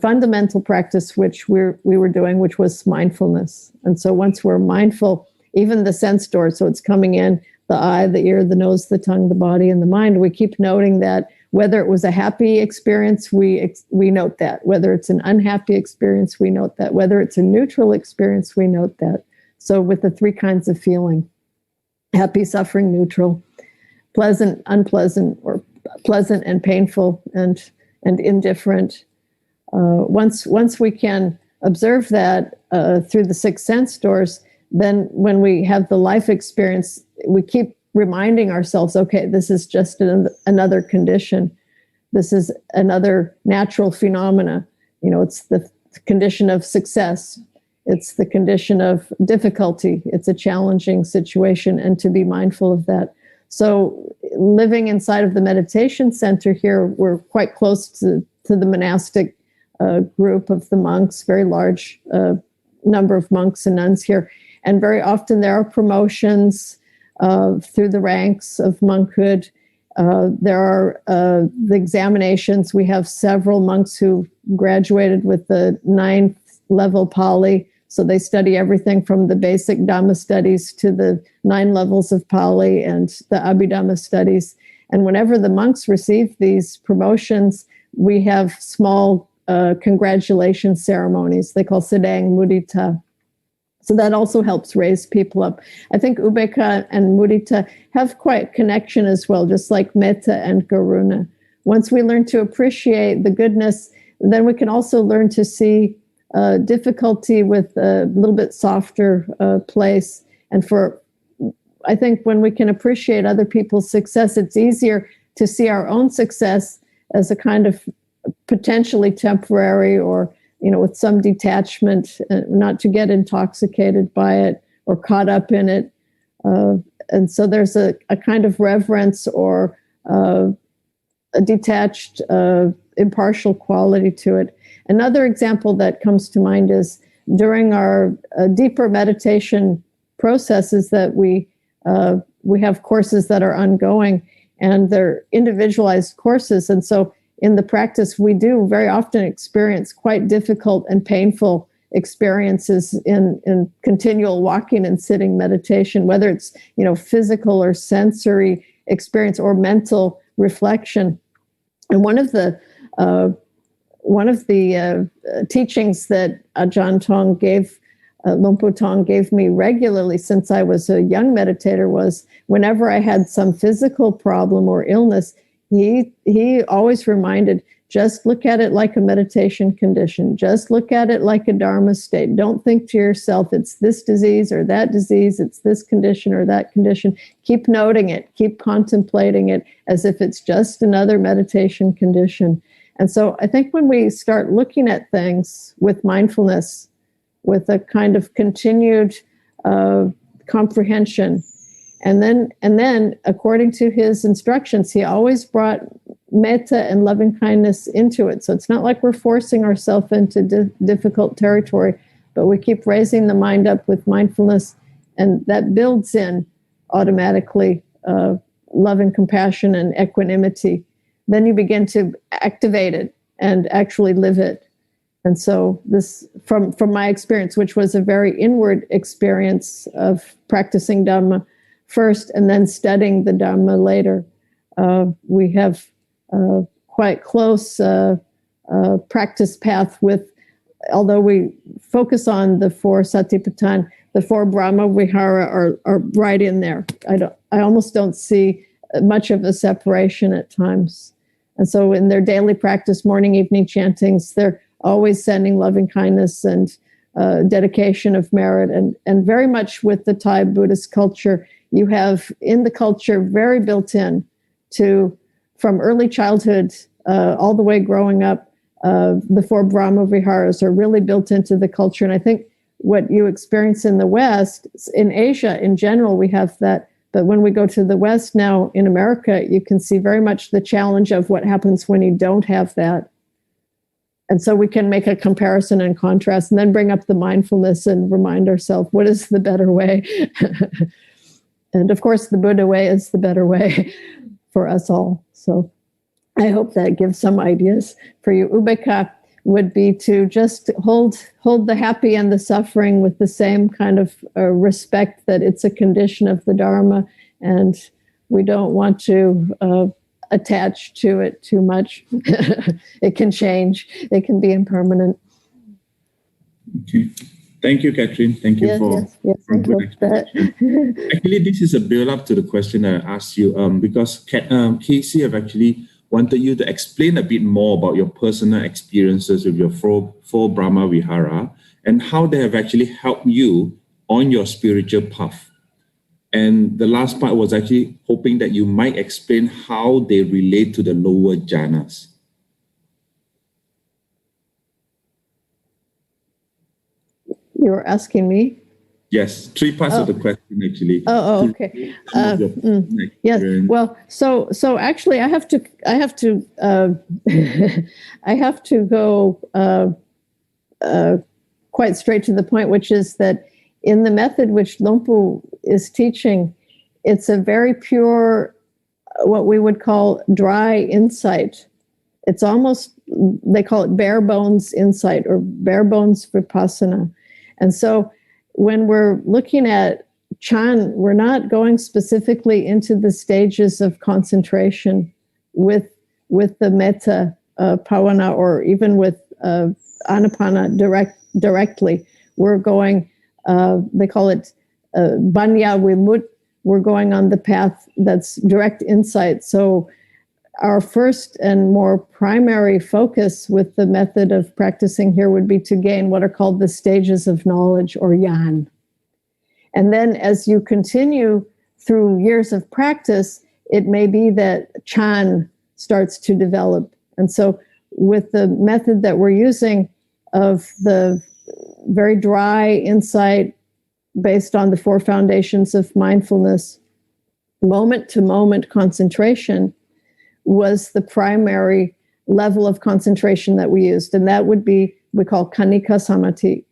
fundamental practice which we were doing, which was mindfulness. And so once we're mindful, even the sense doors, so it's coming in, the eye, the ear, the nose, the tongue, the body, and the mind, we keep noting that. Whether it was a happy experience, we note that. Whether it's an unhappy experience, we note that. Whether it's a neutral experience, we note that. So with the 3 kinds of feeling, happy, suffering, neutral, pleasant, unpleasant, or pleasant and painful, and indifferent. Once we can observe that through the 6 sense doors, then when we have the life experience, we keep reminding ourselves, okay, this is just another condition. This is another natural phenomena. It's the condition of success. It's the condition of difficulty. It's a challenging situation, and to be mindful of that. So living inside of the meditation center here, we're quite close to the monastic group of the monks, very large number of monks and nuns here. And very often there are promotions through the ranks of monkhood. There are the examinations. We have several monks who graduated with the 9th level Pali. So they study everything from the basic Dhamma studies to the 9 levels of Pali and the Abhidhamma studies. And whenever the monks receive these promotions, we have small congratulation ceremonies. They call sedang mudita. So that also helps raise people up. I think ubeka and mudita have quite connection as well, just like metta and karuna. Once we learn to appreciate the goodness, then we can also learn to see difficulty with a little bit softer place. And I think when we can appreciate other people's success, it's easier to see our own success as a kind of potentially temporary, or with some detachment, not to get intoxicated by it or caught up in it. And so there's a kind of reverence or a detached, impartial quality to it. Another example that comes to mind is during our deeper meditation processes that we have courses that are ongoing, and they're individualized courses. And so in the practice, we do very often experience quite difficult and painful experiences in continual walking and sitting meditation, whether it's physical or sensory experience or mental reflection. And one of the teachings that Ajahn Tong Lompo Tong gave me regularly since I was a young meditator was whenever I had some physical problem or illness, he always reminded, just look at it like a meditation condition. Just look at it like a Dharma state. Don't think to yourself, it's this disease or that disease, it's this condition or that condition. Keep noting it, keep contemplating it as if it's just another meditation condition. And so I think when we start looking at things with mindfulness, with a kind of continued comprehension, and then, according to his instructions, he always brought metta and loving kindness into it. So it's not like we're forcing ourselves into difficult territory, but we keep raising the mind up with mindfulness, and that builds in automatically love and compassion and equanimity. Then you begin to activate it and actually live it. And so this, from my experience, which was a very inward experience of practicing Dhamma first and then studying the Dhamma later, we have quite close practice path with, although we focus on the 4 Satipatthana, the 4 Brahmavihara are right in there. I almost don't see much of a separation at times. And so in their daily practice, morning, evening chantings, they're always sending loving kindness and dedication of merit. And very much with the Thai Buddhist culture, you have in the culture very built in to, from early childhood all the way growing up, the 4 Brahmaviharas are really built into the culture. And I think what you experience in the West, in Asia in general, we have that. But when we go to the West now in America, you can see very much the challenge of what happens when you don't have that. And so we can make a comparison and contrast and then bring up the mindfulness and remind ourselves, what is the better way? And of course, the Buddha way is the better way for us all. So I hope that gives some ideas for you. Ubeka would be to just hold the happy and the suffering with the same kind of respect that it's a condition of the Dharma, and we don't want to attach to it too much. It can change. It can be impermanent. Okay. Thank you, Kathryn. Thank you for a good explanation. Actually, this is a build-up to the question I asked you because Casey have actually wanted you to explain a bit more about your personal experiences with your 4 Brahmavihara and how they have actually helped you on your spiritual path. And the last part was actually hoping that you might explain how they relate to the lower jhanas. You were asking me? Yes, 3 parts of the question actually. Okay. Yes. Well, so actually, I have to go quite straight to the point, which is that in the method which Lompo is teaching, it's a very pure, what we would call dry insight. It's almost, they call it bare bones insight or bare bones vipassana. And so when we're looking at Chan, we're not going specifically into the stages of concentration with the metta bhavana or even with Anapana directly. We're going, they call it Banya Vimut. We're going on the path that's direct insight. So our first and more primary focus with the method of practicing here would be to gain what are called the stages of knowledge, or yan. And then as you continue through years of practice, it may be that chan starts to develop. And so with the method that we're using of the very dry insight based on the 4 foundations of mindfulness, moment-to-moment concentration was the primary level of concentration that we used. And that would be, we call Kanika Samadhi,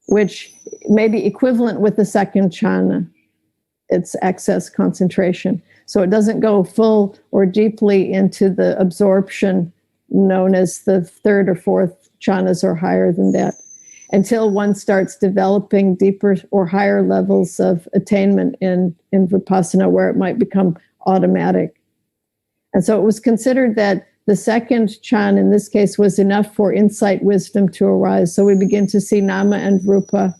which may be equivalent with the second jhana. It's excess concentration. So it doesn't go full or deeply into the absorption known as the 3rd or 4th jhanas or higher than that, until one starts developing deeper or higher levels of attainment in Vipassana, where it might become automatic. And so it was considered that the second chan in this case was enough for insight wisdom to arise. So we begin to see nama and rupa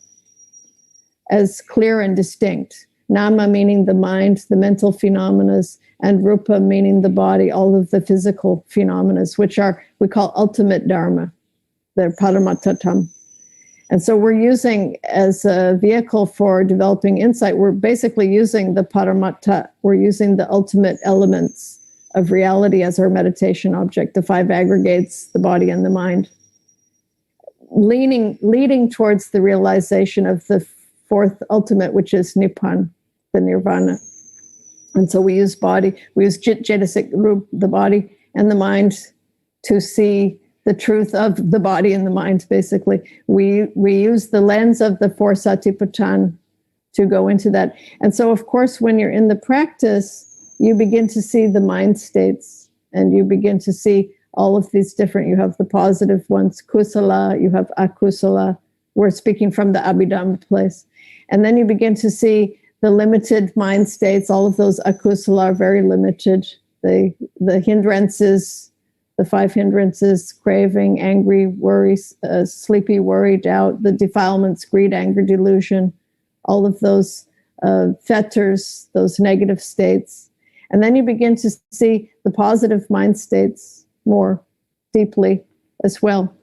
as clear and distinct. Nama meaning the mind, the mental phenomena, and rupa meaning the body, all of the physical phenomena, which are, we call ultimate dharma. They're paramattatam. And so we're using, as a vehicle for developing insight, we're basically using the paramatta, we're using the ultimate elements of reality as our meditation object, the 5 aggregates, the body and the mind, leading towards the realization of the 4th ultimate, which is Nibbana, the nirvana. And so we use Jaitasik Rup, the body and the mind, to see the truth of the body and the mind, basically. We use the lens of the 4 Satipatthana to go into that. And so, of course, when you're in the practice, you begin to see the mind states, and you begin to see all of these different, you have the positive ones, kusala, you have akusala. We're speaking from the Abidings place. And then you begin to see the limited mind states. All of those akusala are very limited. The hindrances, the 5 hindrances, craving, angry, worry, sleepy, worry, doubt, the defilements, greed, anger, delusion, all of those fetters, those negative states. And then you begin to see the positive mind states more deeply as well.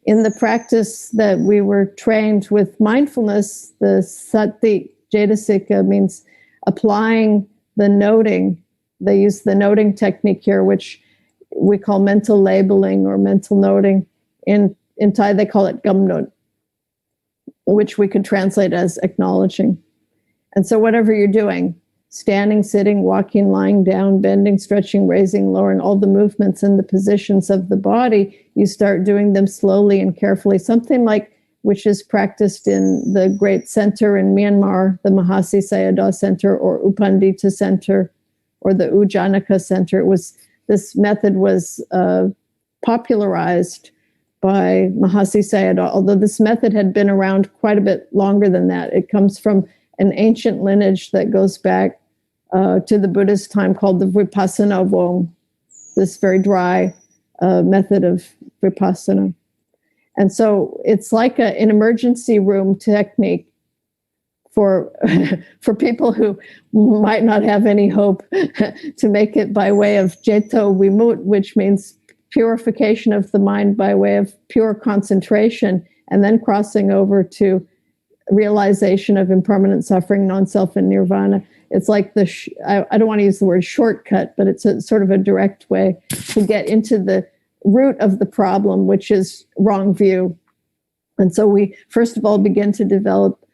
In the practice that we were trained with mindfulness, the sati jaitasika means applying the noting. They use the noting technique here, which we call mental labeling or mental noting. In Thai, they call it gamnot, which we could translate as acknowledging. And so whatever you're doing, standing, sitting, walking, lying down, bending, stretching, raising, lowering, all the movements and the positions of the body, you start doing them slowly and carefully. Something like, which is practiced in the great center in Myanmar, the Mahasi Sayadaw Center or Upandita Center or the Ujjanaka Center. This method was popularized by Mahasi Sayadaw, although this method had been around quite a bit longer than that. It comes from an ancient lineage that goes back to the Buddhist time, called the Vipassana Vong, this very dry method of Vipassana. And so it's like an emergency room technique for people who might not have any hope to make it by way of Jeto Vimut, which means purification of the mind by way of pure concentration, and then crossing over to realization of impermanent suffering, non-self, and nirvana. It's like I don't want to use the word shortcut, but it's a sort of a direct way to get into the root of the problem, which is wrong view. And so we, first of all, begin to develop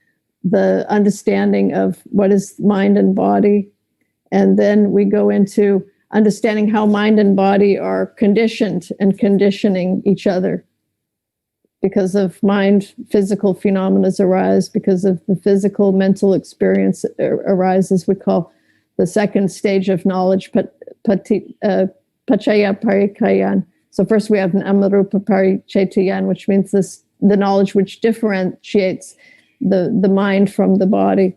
the understanding of what is mind and body. And then we go into understanding how mind and body are conditioned and conditioning each other. Because of mind, physical phenomena arise. Because of the physical, mental experience arises. We call the second stage of knowledge, Pachaya Parikayan. So first we have an Amarupa Parichetayan, which means the knowledge which differentiates the mind from the body,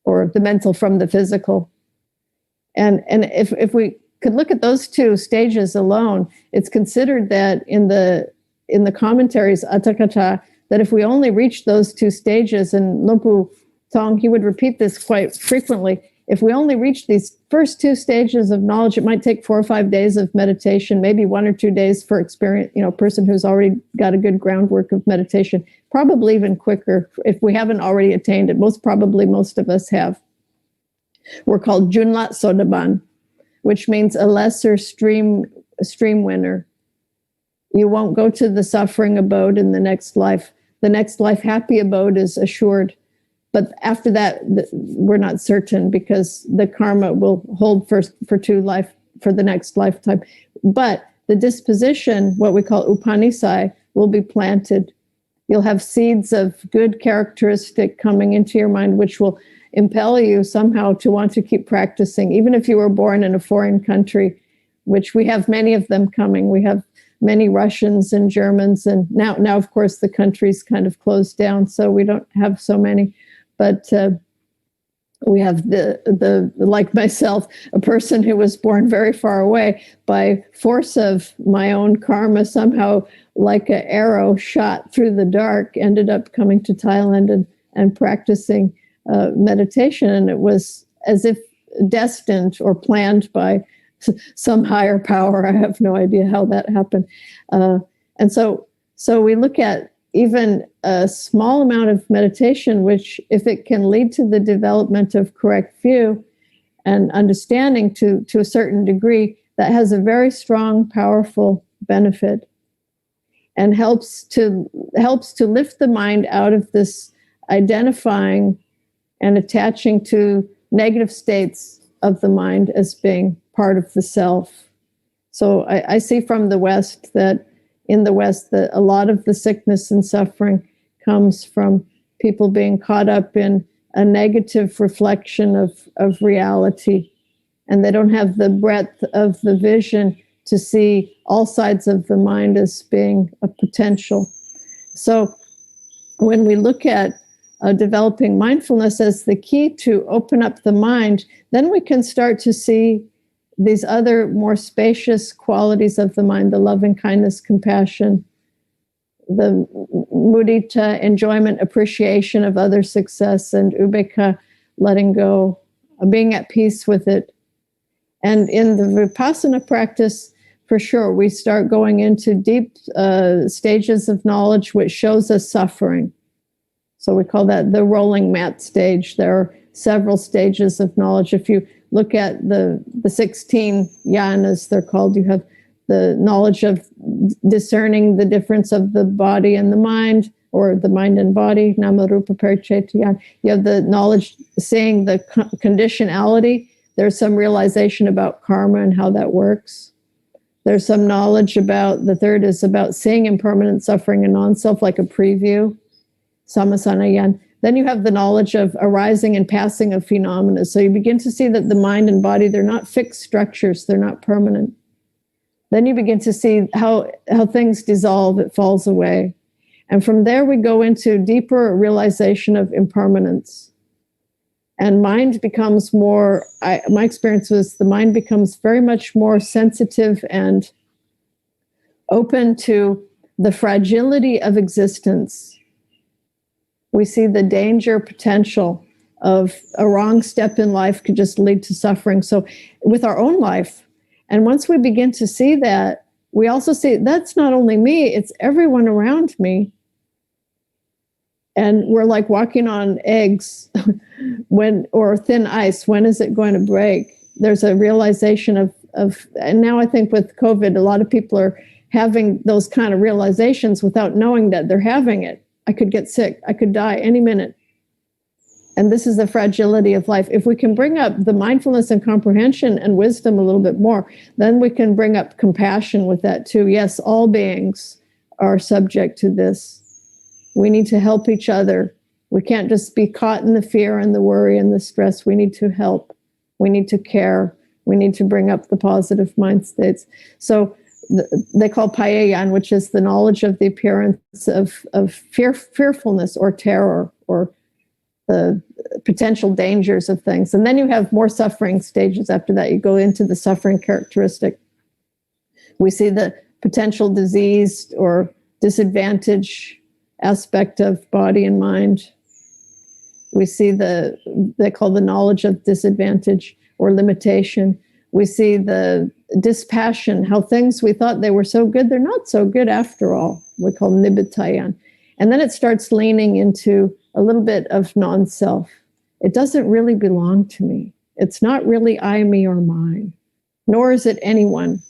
or the mental from the physical. And if we could look at those 2 stages alone, it's considered that in the in the commentaries, Atakata, that if we only reach those two stages, and Lumpu Thong, he would repeat this quite frequently, if we only reach these first two stages of knowledge, it might take 4 or 5 days of meditation, maybe 1 or 2 days for experience, a person who's already got a good groundwork of meditation, probably even quicker if we haven't already attained it. Most of us have. We're called Junlat Sodaban, which means a lesser stream winner. You won't go to the suffering abode in the next life. The next life, happy abode is assured. But after that, we're not certain because the karma will hold for the next lifetime. But the disposition, what we call upanisai, will be planted. You'll have seeds of good characteristic coming into your mind, which will impel you somehow to want to keep practicing, even if you were born in a foreign country, which we have many of them coming. We have many Russians and Germans, and now of course the country's kind of closed down, so we don't have so many. But we have the like myself, a person who was born very far away by force of my own karma, somehow like an arrow shot through the dark, ended up coming to Thailand and practicing meditation. And it was as if destined or planned by some higher power. I have no idea how that happened. And so we look at even a small amount of meditation, which if it can lead to the development of correct view and understanding to a certain degree, that has a very strong, powerful benefit and helps to lift the mind out of this identifying and attaching to negative states of the mind as being part of the self. So I see from the West that in the West, that a lot of the sickness and suffering comes from people being caught up in a negative reflection of reality. And they don't have the breadth of the vision to see all sides of the mind as being a potential. So when we look at developing mindfulness as the key to open up the mind, then we can start to see these other more spacious qualities of the mind, the loving kindness, compassion, the mudita, enjoyment, appreciation of other success, and upekkha, letting go, being at peace with it. And in the Vipassana practice, for sure, we start going into deep stages of knowledge, which shows us suffering. So we call that the rolling mat stage. There are several stages of knowledge. If you look at the 16 jhanas, they're called, you have the knowledge of discerning the difference of the body and the mind, or the mind and body, nama-rupa paricetya. You have the knowledge seeing the conditionality. There's some realization about karma and how that works. There's some knowledge about, the third is about seeing impermanent suffering and non-self, like a preview, samasana. Then you have the knowledge of arising and passing of phenomena. So you begin to see that the mind and body, they're not fixed structures, they're not permanent. Then you begin to see how things dissolve, it falls away. And from there we go into deeper realization of impermanence. And mind becomes more, my experience was the mind becomes very much more sensitive and open to the fragility of existence. We see the danger potential of a wrong step in life could just lead to suffering. So with our own life, and once we begin to see that, we also see that's not only me, it's everyone around me. And we're like walking on eggs or thin ice. When is it going to break? There's a realization of, and now I think with COVID, a lot of people are having those kind of realizations without knowing that they're having it. I could get sick. I could die any minute. And this is the fragility of life. If we can bring up the mindfulness and comprehension and wisdom a little bit more, then we can bring up compassion with that too. Yes, all beings are subject to this. We need to help each other. We can't just be caught in the fear and the worry and the stress. We need to help. We need to care. We need to bring up the positive mind states. So they call payayan, which is the knowledge of the appearance of fearfulness or terror or the potential dangers of things. And then you have more suffering stages after that. You go into the suffering characteristic. We see the potential disease or disadvantage aspect of body and mind. We see they call the knowledge of disadvantage or limitation. We see the dispassion, how things we thought they were so good, they're not so good after all. We call nibbitayan. And then it starts leaning into a little bit of non-self. It doesn't really belong to me. It's not really I, me, or mine, nor is it anyone.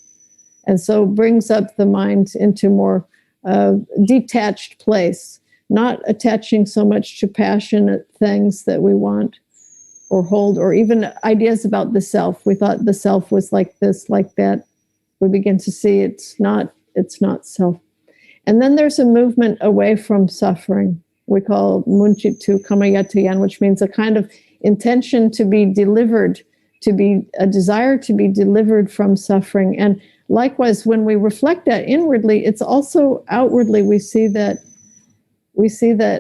And so brings up the mind into more detached place, not attaching so much to passionate things that we want or hold, or even ideas about the self. We thought the self was like this, like that. We begin to see it's not self. And then there's a movement away from suffering. We call munchitu kamayatayan, which means a kind of intention to be delivered, to be a desire to be delivered from suffering. And likewise, when we reflect that inwardly, it's also outwardly we see that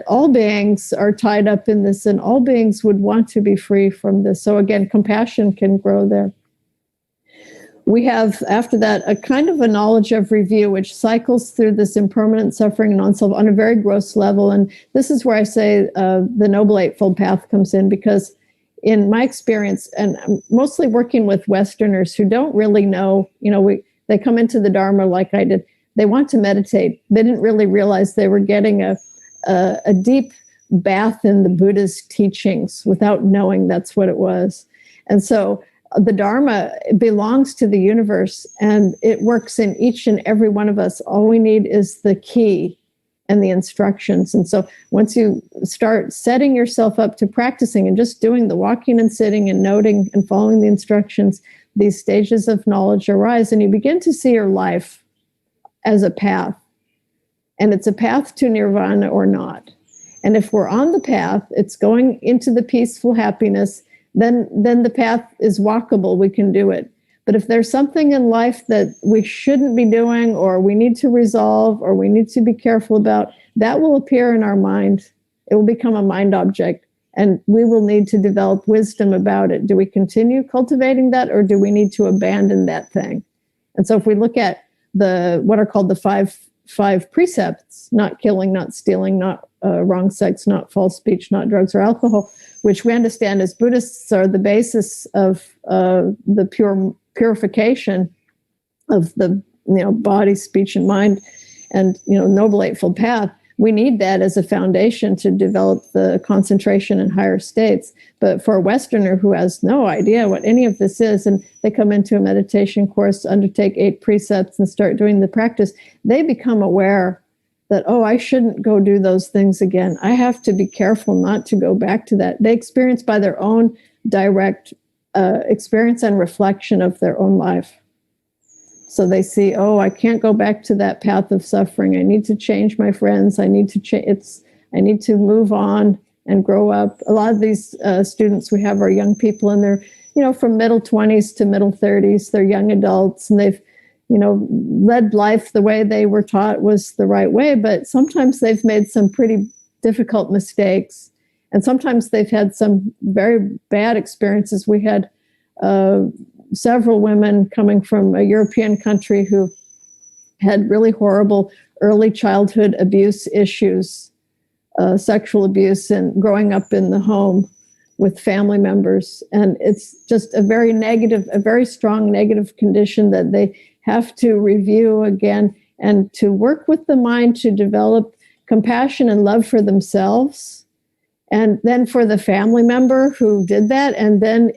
all beings are tied up in this, and all beings would want to be free from this. So again, compassion can grow there. We have, after that, a kind of a knowledge of review, which cycles through this impermanent suffering and non-self on a very gross level. And this is where I say the Noble Eightfold Path comes in, because in my experience, and I'm mostly working with Westerners who don't really know, they come into the Dharma like I did. They want to meditate. They didn't really realize they were getting a deep bath in the Buddha's teachings without knowing that's what it was. And so the Dharma belongs to the universe, and it works in each and every one of us. All we need is the key and the instructions. And so once you start setting yourself up to practicing and just doing the walking and sitting and noting and following the instructions, these stages of knowledge arise, and you begin to see your life as a path. And it's a path to nirvana or not. And if we're on the path, it's going into the peaceful happiness, then the path is walkable, we can do it. But if there's something in life that we shouldn't be doing, or we need to resolve, or we need to be careful about, that will appear in our mind. It will become a mind object, and we will need to develop wisdom about it. Do we continue cultivating that, or do we need to abandon that thing? And so if we look at what are called the five precepts, not killing, not stealing, not wrong sex, not false speech, not drugs or alcohol, which we understand as Buddhists are the basis of the purification of the body, speech, and mind, and Noble Eightfold Path. We need that as a foundation to develop the concentration in higher states. But for a Westerner who has no idea what any of this is, and they come into a meditation course, undertake 8 precepts, and start doing the practice, they become aware that, I shouldn't go do those things again. I have to be careful not to go back to that. They experience by their own direct experience and reflection of their own life. So they see, I can't go back to that path of suffering. I need to change my friends. I need to move on and grow up. A lot of these students we have are young people, and they're, from middle 20s to middle 30s. They're young adults, and they've, led life the way they were taught was the right way. But sometimes they've made some pretty difficult mistakes, and sometimes they've had some very bad experiences. We had several women coming from a European country who had really horrible early childhood abuse issues, sexual abuse, and growing up in the home with family members. And it's just a very strong negative condition that they have to review again, and to work with the mind to develop compassion and love for themselves, and then for the family member who did that, and then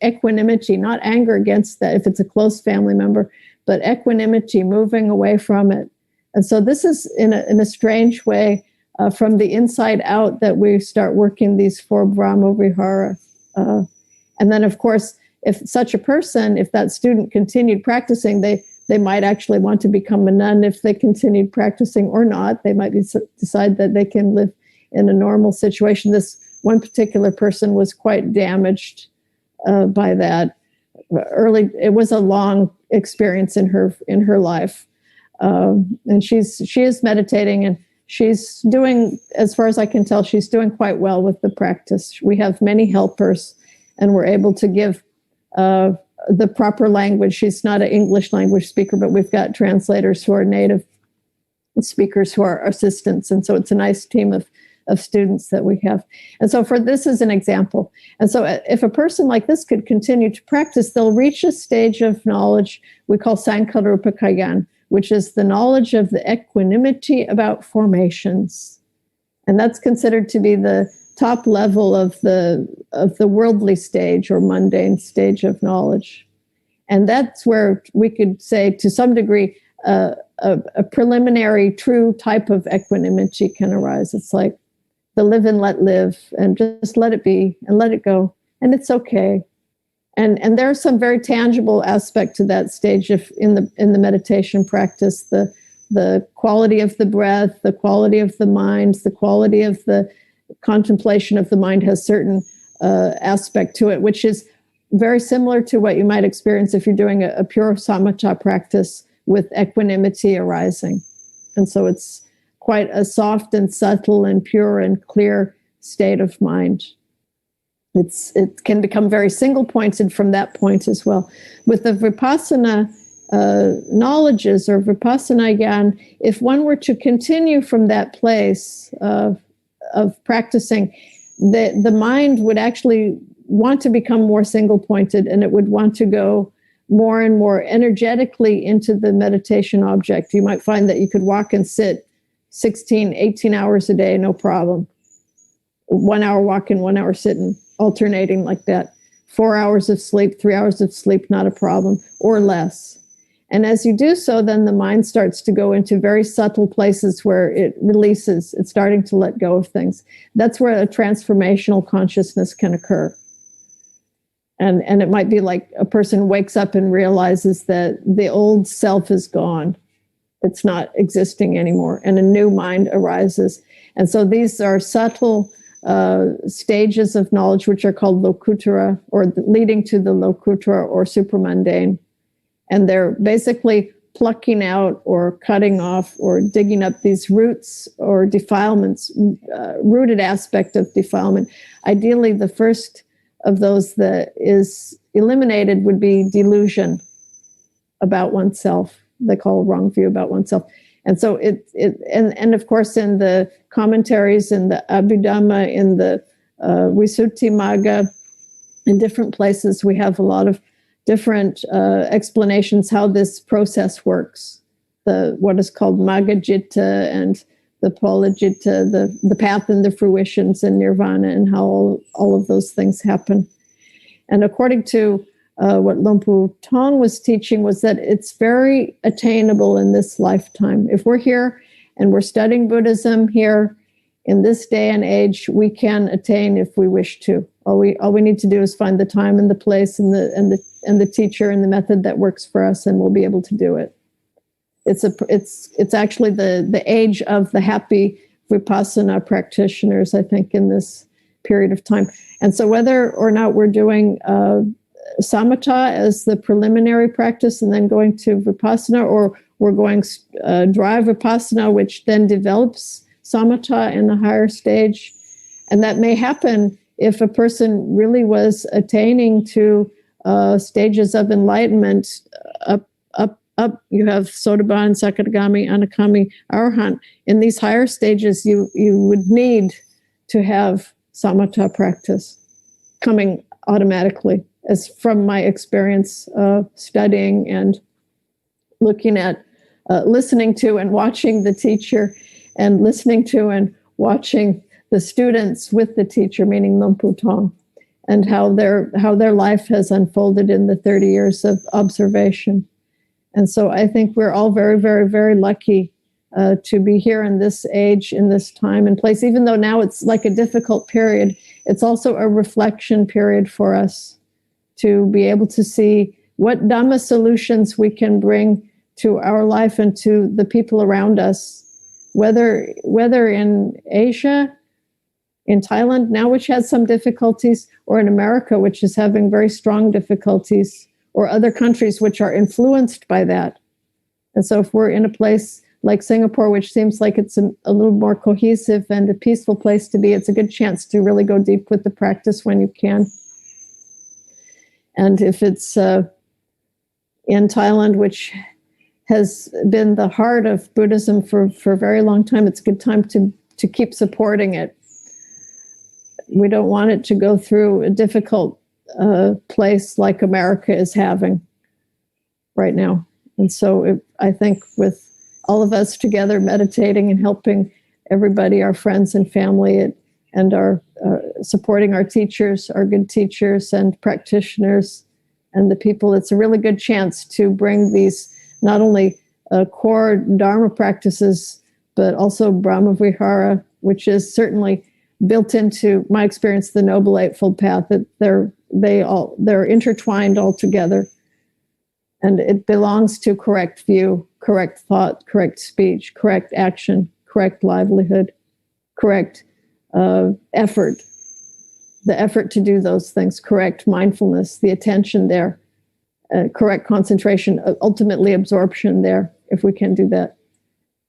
equanimity, not anger against that if it's a close family member, but equanimity, moving away from it. And so this is in a strange way from the inside out that we start working these 4 Brahmavihara. And then of course, if such a person, if that student continued practicing, they might actually want to become a nun if they continued practicing, or not. They might decide that they can live in a normal situation. This one particular person was quite damaged by that. It was a long experience in her life, and she is meditating, and she's doing, as far as I can tell, she's doing quite well with the practice. We have many helpers, and we're able to give the proper language. She's not an English language speaker, but we've got translators who are native speakers who are assistants. And so it's a nice team of students that we have. And so for this is an example. And so if a person like this could continue to practice, they'll reach a stage of knowledge we call Sankarupa, which is the knowledge of the equanimity about formations. And that's considered to be the top level of the worldly stage or mundane stage of knowledge. And that's where we could say, to some degree, a preliminary true type of equanimity can arise. It's like the live and let live, and just let it be and let it go, and it's okay. And there's some very tangible aspect to that stage in the meditation practice, the quality of the breath, the quality of the mind, the quality of the contemplation of the mind has certain aspect to it, which is very similar to what you might experience if you're doing a pure samatha practice with equanimity arising. And so it's quite a soft and subtle and pure and clear state of mind. It can become very single-pointed from that point as well. With the Vipassana knowledges or Vipassana Gyan, if one were to continue from that place of practicing, the mind would actually want to become more single-pointed, and it would want to go more and more energetically into the meditation object. You might find that you could walk and sit 16, 18 hours a day, no problem. 1 hour walking, 1 hour sitting, alternating like that. 4 hours of sleep, 3 hours of sleep, not a problem, or less. And as you do so, then the mind starts to go into very subtle places where it releases, it's starting to let go of things. That's where a transformational consciousness can occur. And it might be like a person wakes up and realizes that the old self is gone. It's not existing anymore, and a new mind arises. And so these are subtle stages of knowledge, which are called lokuttara, or leading to the lokuttara or supramundane. And they're basically plucking out or cutting off or digging up these roots or defilements, rooted aspect of defilement. Ideally, the first of those that is eliminated would be delusion about oneself. They call wrong view about oneself. And so and of course in the commentaries, in the Abhidhamma, in the Visuddhimagga, in different places, we have a lot of different explanations how this process works. What is called Magga-citta and the Phala-citta, the path and the fruitions and nirvana, and how all of those things happen. And according to what Lompu Tong was teaching, was that it's very attainable in this lifetime. If we're here and we're studying Buddhism here in this day and age, we can attain if we wish to. All we need to do is find the time and the place and the teacher and the method that works for us, and we'll be able to do it. It's actually the age of the happy Vipassana practitioners, I think, in this period of time. And so whether or not we're doing samatha as the preliminary practice and then going to Vipassana, or we're going dry Vipassana, which then develops samatha in a higher stage. And that may happen if a person really was attaining to stages of enlightenment up. You have Sotapan, Sakadagami, Anakami, Arahant. In these higher stages, you would need to have samatha practice coming automatically, as from my experience studying and looking at, listening to and watching the teacher, and listening to and watching the students with the teacher, meaning Lompu Tong, and how their life has unfolded in the 30 years of observation. And so I think we're all very, very, very lucky to be here in this age, in this time and place. Even though now it's like a difficult period, it's also a reflection period for us to be able to see what Dhamma solutions we can bring to our life and to the people around us, whether in Asia, in Thailand now, which has some difficulties, or in America, which is having very strong difficulties, or other countries which are influenced by that. And so if we're in a place like Singapore, which seems like it's a little more cohesive and a peaceful place to be, it's a good chance to really go deep with the practice when you can. And if it's in Thailand, which has been the heart of Buddhism for a very long time. It's a good time to keep supporting it. We don't want it to go through a difficult place like America is having right now. And so I think with all of us together meditating and helping everybody, our friends and family, and our supporting our teachers, our good teachers and practitioners and the people, it's a really good chance to bring these not only core Dharma practices, but also Brahmavihara, which is certainly built into my experience, the Noble Eightfold Path, that they're intertwined all together. And it belongs to correct view, correct thought, correct speech, correct action, correct livelihood, correct effort, the effort to do those things, correct mindfulness, the attention there, correct concentration, ultimately absorption there, if we can do that.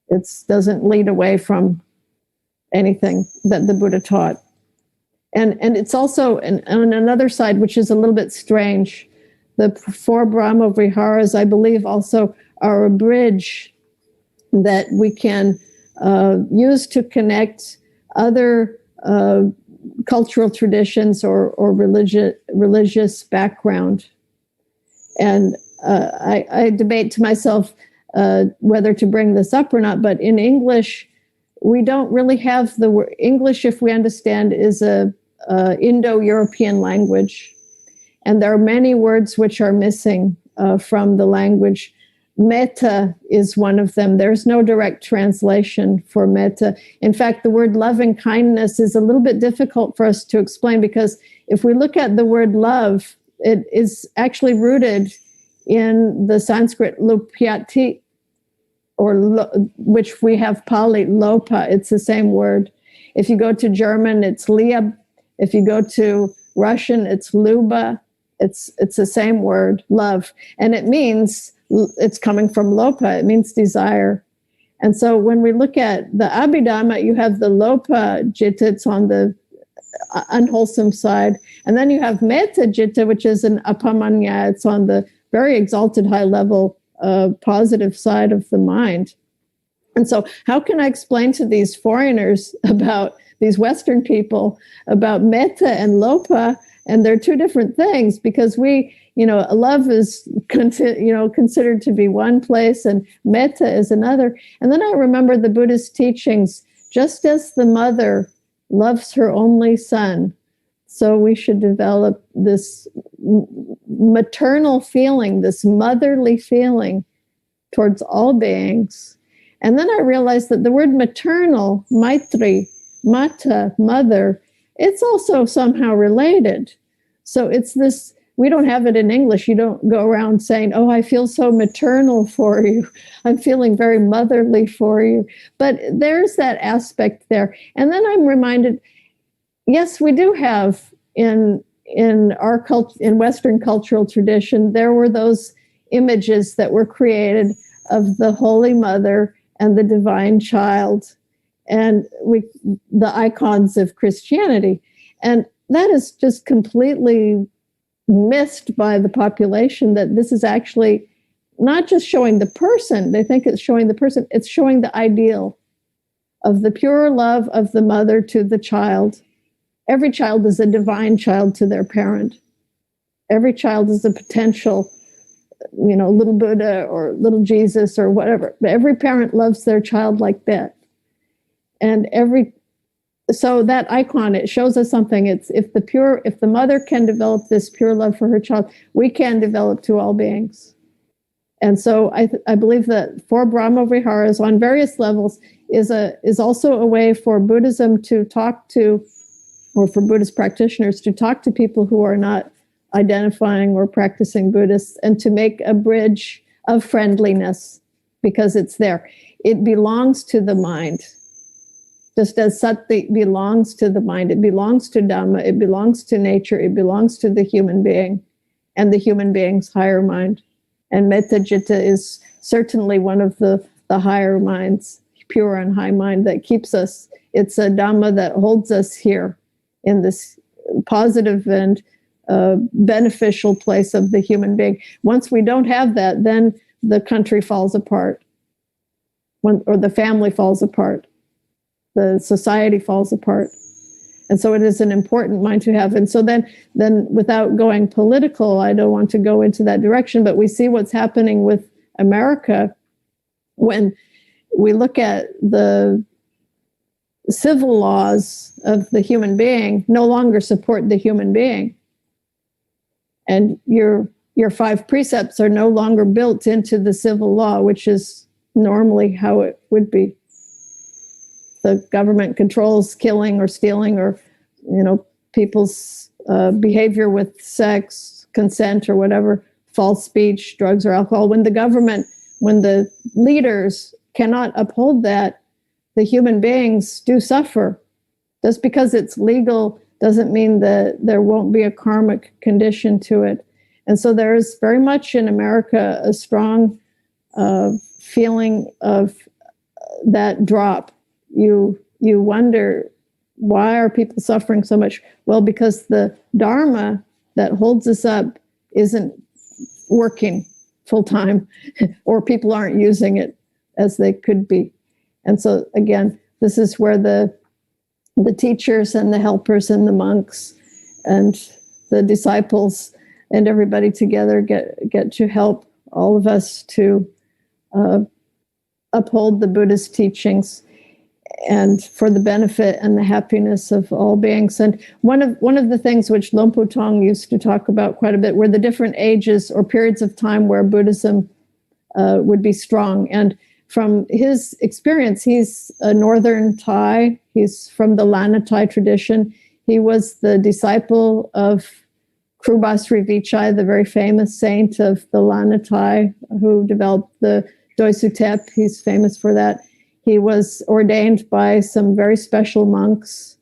It doesn't lead away from anything that the Buddha taught. And it's also, on another side, which is a little bit strange, the 4 Brahmaviharas, I believe, also are a bridge that we can use to connect other cultural traditions or religious background. And I debate to myself whether to bring this up or not, but in English, we don't really have the word. English, if we understand, is a Indo-European language. And there are many words which are missing from the language. Metta is one of them. There's no direct translation for metta. In fact, the word loving kindness is a little bit difficult for us to explain, because if we look at the word love, it is actually rooted in the Sanskrit lupyati, which we have Pali, lopa. It's the same word. If you go to German, it's lieb. If you go to Russian, it's luba. It's the same word, love. And it means, it's coming from lopa, it means desire. And so when we look at the Abhidhamma, you have the lopa citta, it's on the unwholesome side. And then you have metta citta, which is an apamanya, it's on the very exalted high level positive side of the mind. And so how can I explain to these foreigners about these Western people about metta and lopa? And they're two different things, because love is considered to be one place and metta is another. And then I remember the Buddhist teachings, just as the mother loves her only son, so we should develop this maternal feeling, this motherly feeling towards all beings. And then I realized that the word maternal, maitri, mata, mother, it's also somehow related. So it's this, we don't have it in English. You don't go around saying, oh, I feel so maternal for you. I'm feeling very motherly for you. But there's that aspect there. And then I'm reminded, yes, we do have in our culture, in Western cultural tradition, there were those images that were created of the Holy Mother and the Divine Child, and the icons of Christianity. And that is just completely missed by the population, that this is actually not just showing the person. They think it's showing the person. It's showing the ideal of the pure love of the mother to the child. Every child is a divine child to their parent. Every child is a potential, little Buddha or little Jesus or whatever. But every parent loves their child like that. And so that icon, it shows us something. It's if the mother can develop this pure love for her child, we can develop to all beings. And so I believe that 4 Brahmaviharas on various levels is also a way for Buddhism to talk to, or for Buddhist practitioners to talk to people who are not identifying or practicing Buddhists, and to make a bridge of friendliness, because it's there. It belongs to the mind. Just as sati belongs to the mind, it belongs to Dhamma, it belongs to nature, it belongs to the human being and the human being's higher mind. And metta citta is certainly one of the higher minds, pure and high mind, that keeps us. It's a Dhamma that holds us here in this positive and beneficial place of the human being. Once we don't have that, then the country falls apart, or the family falls apart, the society falls apart. And so it is an important mind to have. And so then without going political, I don't want to go into that direction, but we see what's happening with America when we look at the civil laws of the human being no longer support the human being. And your 5 precepts are no longer built into the civil law, which is normally how it would be. The government controls killing or stealing or, people's behavior with sex, consent or whatever, false speech, drugs or alcohol. When the leaders cannot uphold that, the human beings do suffer. Just because it's legal doesn't mean that there won't be a karmic condition to it. And so there is very much in America a strong feeling of that drop. You wonder, why are people suffering so much? Well, because the Dharma that holds us up isn't working full time, or people aren't using it as they could be. And so again, this is where the teachers and the helpers and the monks and the disciples and everybody together get to help all of us to uphold the Buddhist teachings and for the benefit and the happiness of all beings. And one of the things which Lompo Tong used to talk about quite a bit were the different ages or periods of time where Buddhism would be strong. And from his experience, he's a Northern Thai. He's from the Lanatai tradition. He was the disciple of Kruba Sri Vichai, the very famous saint of the Lanatai, who developed the Doisu Tep. He's famous for that. He was ordained by some very special monks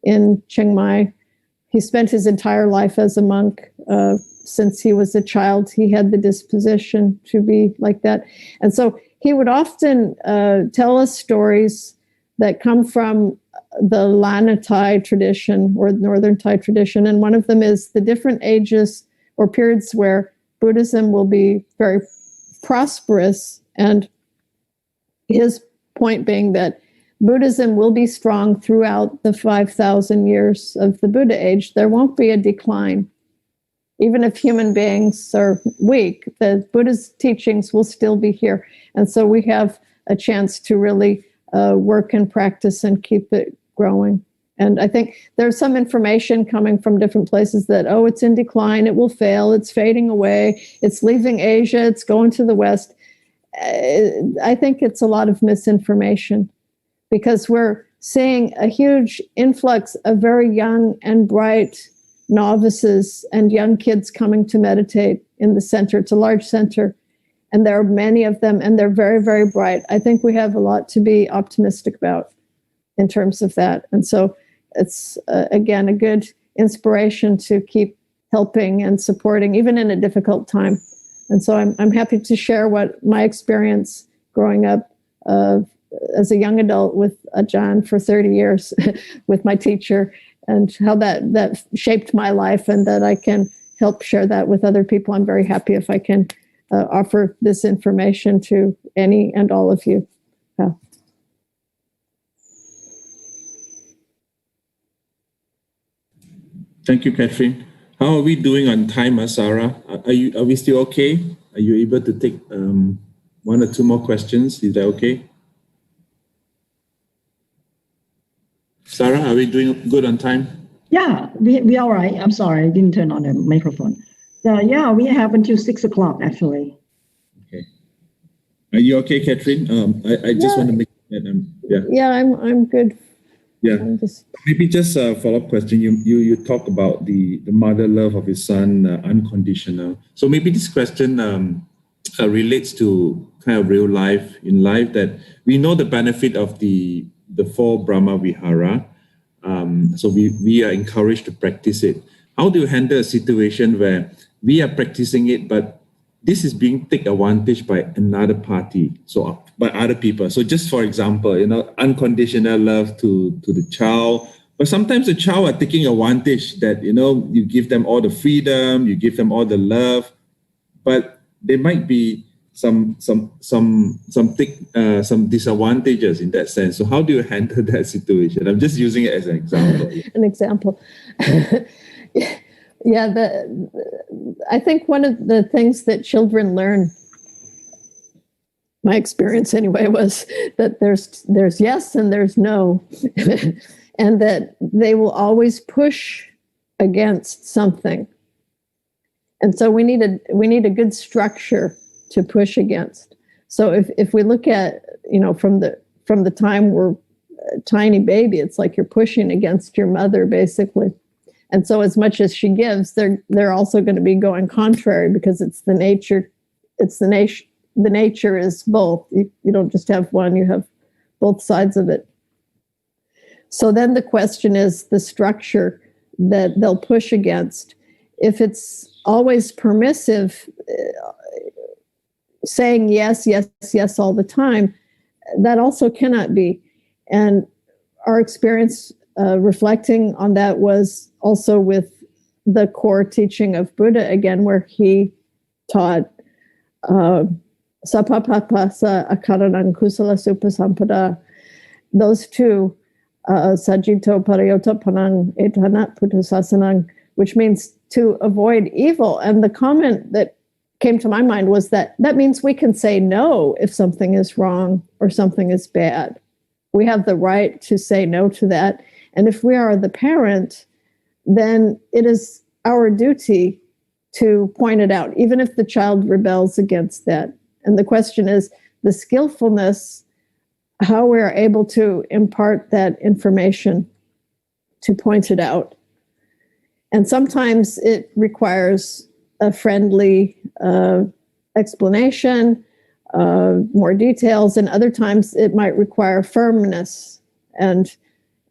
in Chiang Mai. He spent his entire life as a monk. Since he was a child, he had the disposition to be like that. And so he would often tell us stories that come from the Lanatai tradition or Northern Thai tradition. And one of them is the different ages or periods where Buddhism will be very prosperous. And his point being that Buddhism will be strong throughout the 5,000 years of the Buddha age. There won't be a decline. Even if human beings are weak, the Buddha's teachings will still be here. And so we have a chance to really work and practice and keep it growing. And I think there's some information coming from different places that, it's in decline, it will fail, it's fading away, it's leaving Asia, it's going to the West. I think it's a lot of misinformation because we're seeing a huge influx of very young and bright novices and young kids coming to meditate in the center. It's a large center, and there are many of them, and they're very, very bright. I think we have a lot to be optimistic about in terms of that. And so it's, again, a good inspiration to keep helping and supporting, even in a difficult time. And so I'm happy to share what my experience growing up as a young adult with Ajahn for 30 years with my teacher, and how that shaped my life, and that I can help share that with other people. I'm very happy if I can offer this information to any and all of you. Yeah. Thank you, Kathryn. How are we doing on time, Sarah? Are we still okay? Are you able to take 1 or 2 more questions? Is that okay? Sarah, are we doing good on time? Yeah, we all right. I'm sorry, I didn't turn on the microphone. So yeah, we have until 6 o'clock actually. Okay. Are you okay, Kathryn? I just want to make that. Yeah, I'm good. Yeah. Maybe just a follow-up question. You talk about the mother love of his son, unconditional. So maybe this question relates to kind of real life, in life, that we know the benefit of the 4 Brahmavihara. So we are encouraged to practice it. How do you handle a situation where we are practicing it, but this is being taken advantage by another party, so by other people? So just for example, unconditional love to the child, but sometimes the child are taking advantage that, you give them all the freedom, you give them all the love, but they might be some disadvantages in that sense. So how do you handle that situation? I'm just using it as an example. An example. Yeah, I think one of the things that children learn, my experience anyway, was that there's yes and there's no, and that they will always push against something. And so we need a good structure to push against. So if we look at, from the time we're a tiny baby, it's like you're pushing against your mother, basically. And so as much as she gives, they're also going to be going contrary, because it's the nature. The nature is both. You don't just have one, you have both sides of it. So then the question is the structure that they'll push against. If it's always permissive, saying yes, yes, yes all the time, that also cannot be. And our experience reflecting on that was also with the core teaching of Buddha, again, where he taught Sapapapasa Akaranang Kusala Supasampada. Those two, Sajito Parayota Panang Etanat Putusasanang, which means to avoid evil. And the comment that came to my mind was that means we can say no if something is wrong or something is bad. We have the right to say no to that. And if we are the parent, then it is our duty to point it out, even if the child rebels against that. And the question is the skillfulness, how we are able to impart that information to point it out. And sometimes it requires a friendly explanation, more details, and other times it might require firmness. And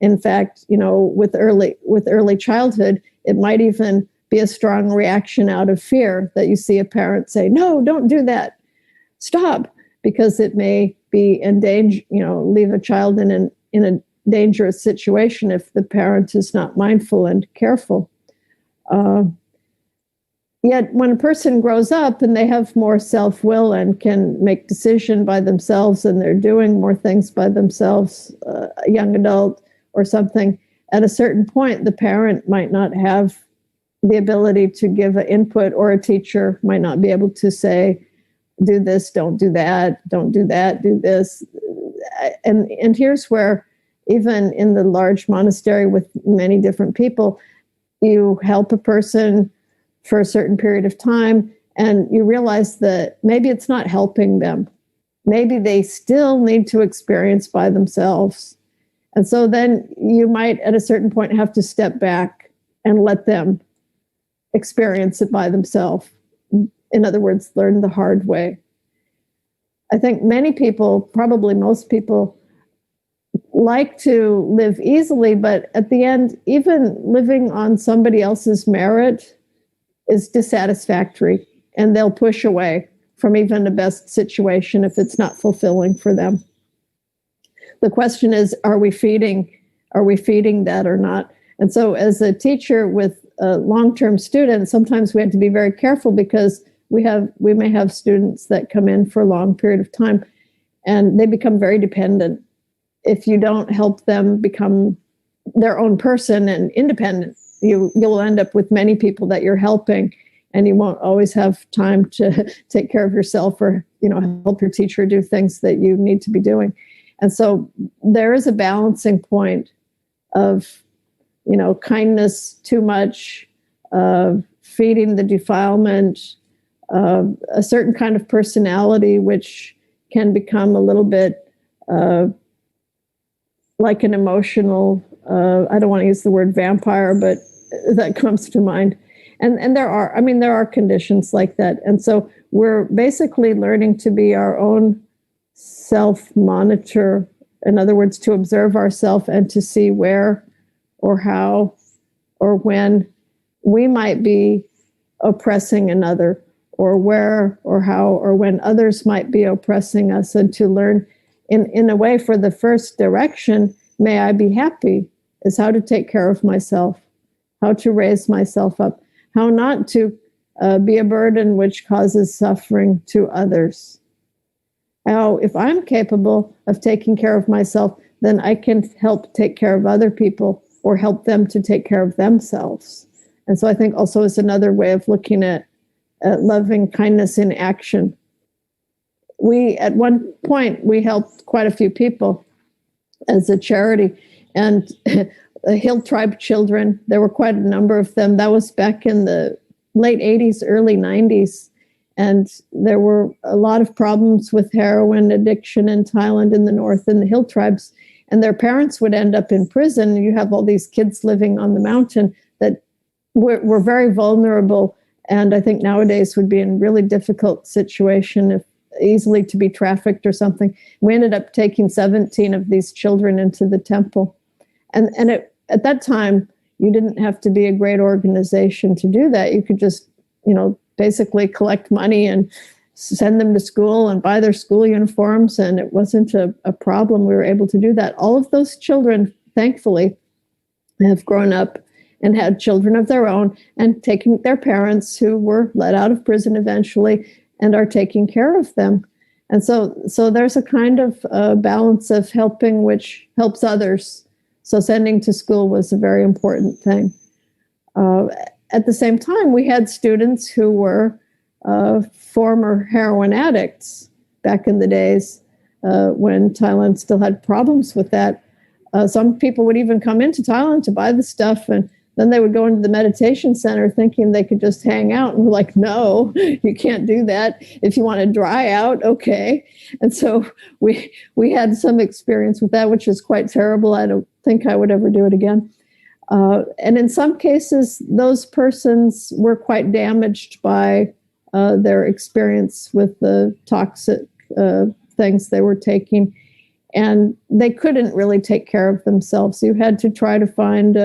in fact, with early childhood, it might even be a strong reaction out of fear that you see a parent say, "No, don't do that. Stop," because it may be in danger, leave a child in a dangerous situation if the parent is not mindful and careful. Yet when a person grows up and they have more self-will and can make decisions by themselves and they're doing more things by themselves, a young adult or something, at a certain point, the parent might not have the ability to give an input, or a teacher might not be able to say, do this, don't do that, don't do that, do this. And here's where, even in the large monastery with many different people, you help a person for a certain period of time, and you realize that maybe it's not helping them. Maybe they still need to experience by themselves. And so then you might, at a certain point, have to step back and let them experience it by themselves. In other words, learn the hard way. I think many people, probably most people, like to live easily, but at the end, even living on somebody else's merit is dissatisfactory, and they'll push away from even the best situation if it's not fulfilling for them. The question is, are we feeding that or not? And so as a teacher with long-term students, sometimes we have to be very careful, because we may have students that come in for a long period of time and they become very dependent. If you don't help them become their own person and independent, you'll end up with many people that you're helping, and you won't always have time to take care of yourself or help your teacher do things that you need to be doing. And so there is a balancing point of kindness too much, feeding the defilement, a certain kind of personality which can become a little bit like an emotional, I don't want to use the word vampire, but that comes to mind. And there are conditions like that. And so we're basically learning to be our own self-monitor. In other words, to observe ourselves and to see where or how or when we might be oppressing another, or where or how or when others might be oppressing us, and to learn in a way, for the first direction, may I be happy, is how to take care of myself, how to raise myself up, how not to be a burden which causes suffering to others. Now, if I'm capable of taking care of myself, then I can help take care of other people or help them to take care of themselves. And so I think also is another way of looking at loving kindness in action. At one point, we helped quite a few people as a charity, and the Hill Tribe children, there were quite a number of them. That was back in the late 80s, early 90s. And there were a lot of problems with heroin addiction in Thailand in the north in the Hill Tribes. And their parents would end up in prison. You have all these kids living on the mountain that were very vulnerable. And I think nowadays would be in a really difficult situation, if easily to be trafficked or something. We ended up taking 17 of these children into the temple. And at that time, you didn't have to be a great organization to do that. You could just, basically collect money and send them to school and buy their school uniforms. And it wasn't a problem. We were able to do that. All of those children, thankfully, have grown up and had children of their own and taken their parents who were let out of prison eventually and are taking care of them. And so there's a kind of balance of helping which helps others. So sending to school was a very important thing. At the same time, we had students who were former heroin addicts back in the days when Thailand still had problems with that. Some people would even come into Thailand to buy the stuff, and then they would go into the meditation center thinking they could just hang out. And we're like, no, you can't do that. If you want to dry out, okay. And so we had some experience with that, which is quite terrible. I don't think I would ever do it again. And in some cases, those persons were quite damaged by their experience with the toxic things they were taking. And they couldn't really take care of themselves. You had to try to find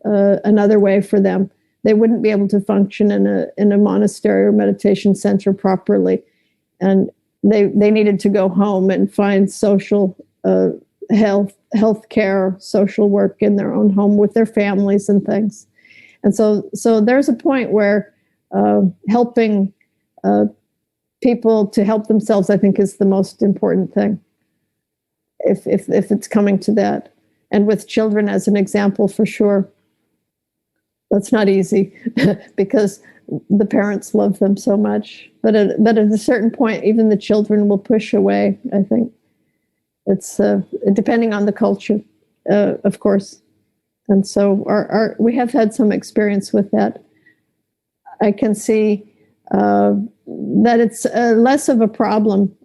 another way for them. They wouldn't be able to function in a monastery or meditation center properly. And they needed to go home and find social health care, social work in their own home with their families and things. And so there's a point where helping people to help themselves, I think, is the most important thing, if it's coming to that. And with children as an example, for sure, that's not easy because the parents love them so much. But at a certain point, even the children will push away, I think. It's depending on the culture, of course. And so we have had some experience with that. I can see that it's less of a problem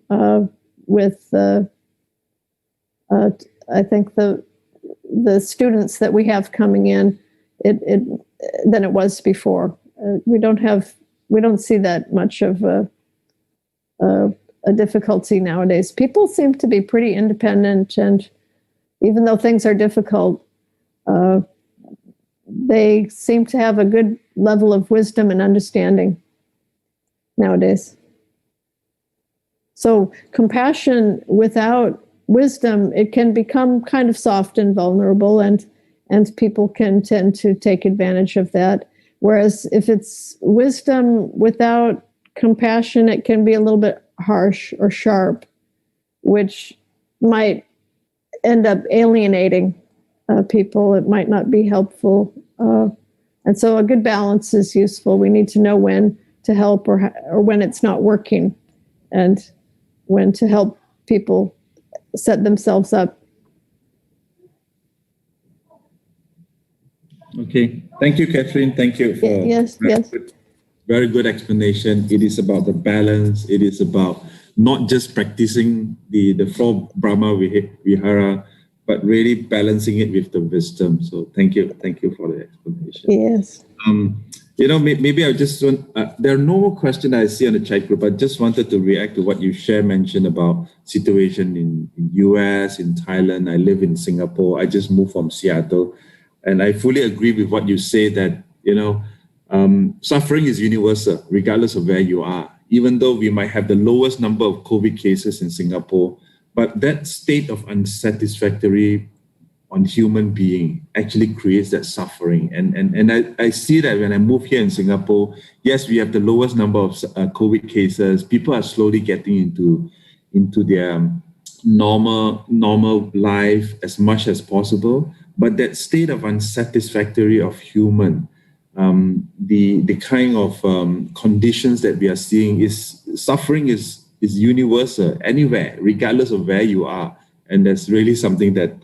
with, I think, the students that we have coming in than it was before. We don't see that much of a difficulty nowadays. People seem to be pretty independent, and even though things are difficult, they seem to have a good level of wisdom and understanding nowadays. So compassion without wisdom, it can become kind of soft and vulnerable, and people can tend to take advantage of that. Whereas if it's wisdom without compassion, it can be a little bit harsh or sharp, which might end up alienating people. It might not be helpful. And so a good balance is useful. We need to know when to help or when it's not working, and when to help people set themselves up. Okay. Thank you, Kathryn. Thank you for yes. Very good explanation. It is about the balance. It is about not just practicing the 4 Brahmavihara, but really balancing it with the wisdom. So thank you for the explanation. Yes. Maybe I just want, there are no more questions I see on the chat group. I just wanted to react to what you mentioned about situation in U.S., in Thailand. I live in Singapore. I just moved from Seattle. And I fully agree with what you say that, suffering is universal, regardless of where you are. Even though we might have the lowest number of COVID cases in Singapore, but that state of unsatisfactory human being actually creates that suffering. And I see that when I move here in Singapore, yes, we have the lowest number of COVID cases. People are slowly getting into their normal life as much as possible. But that state of unsatisfactory of human, the kind of conditions that we are seeing is suffering is universal anywhere, regardless of where you are. And that's really something that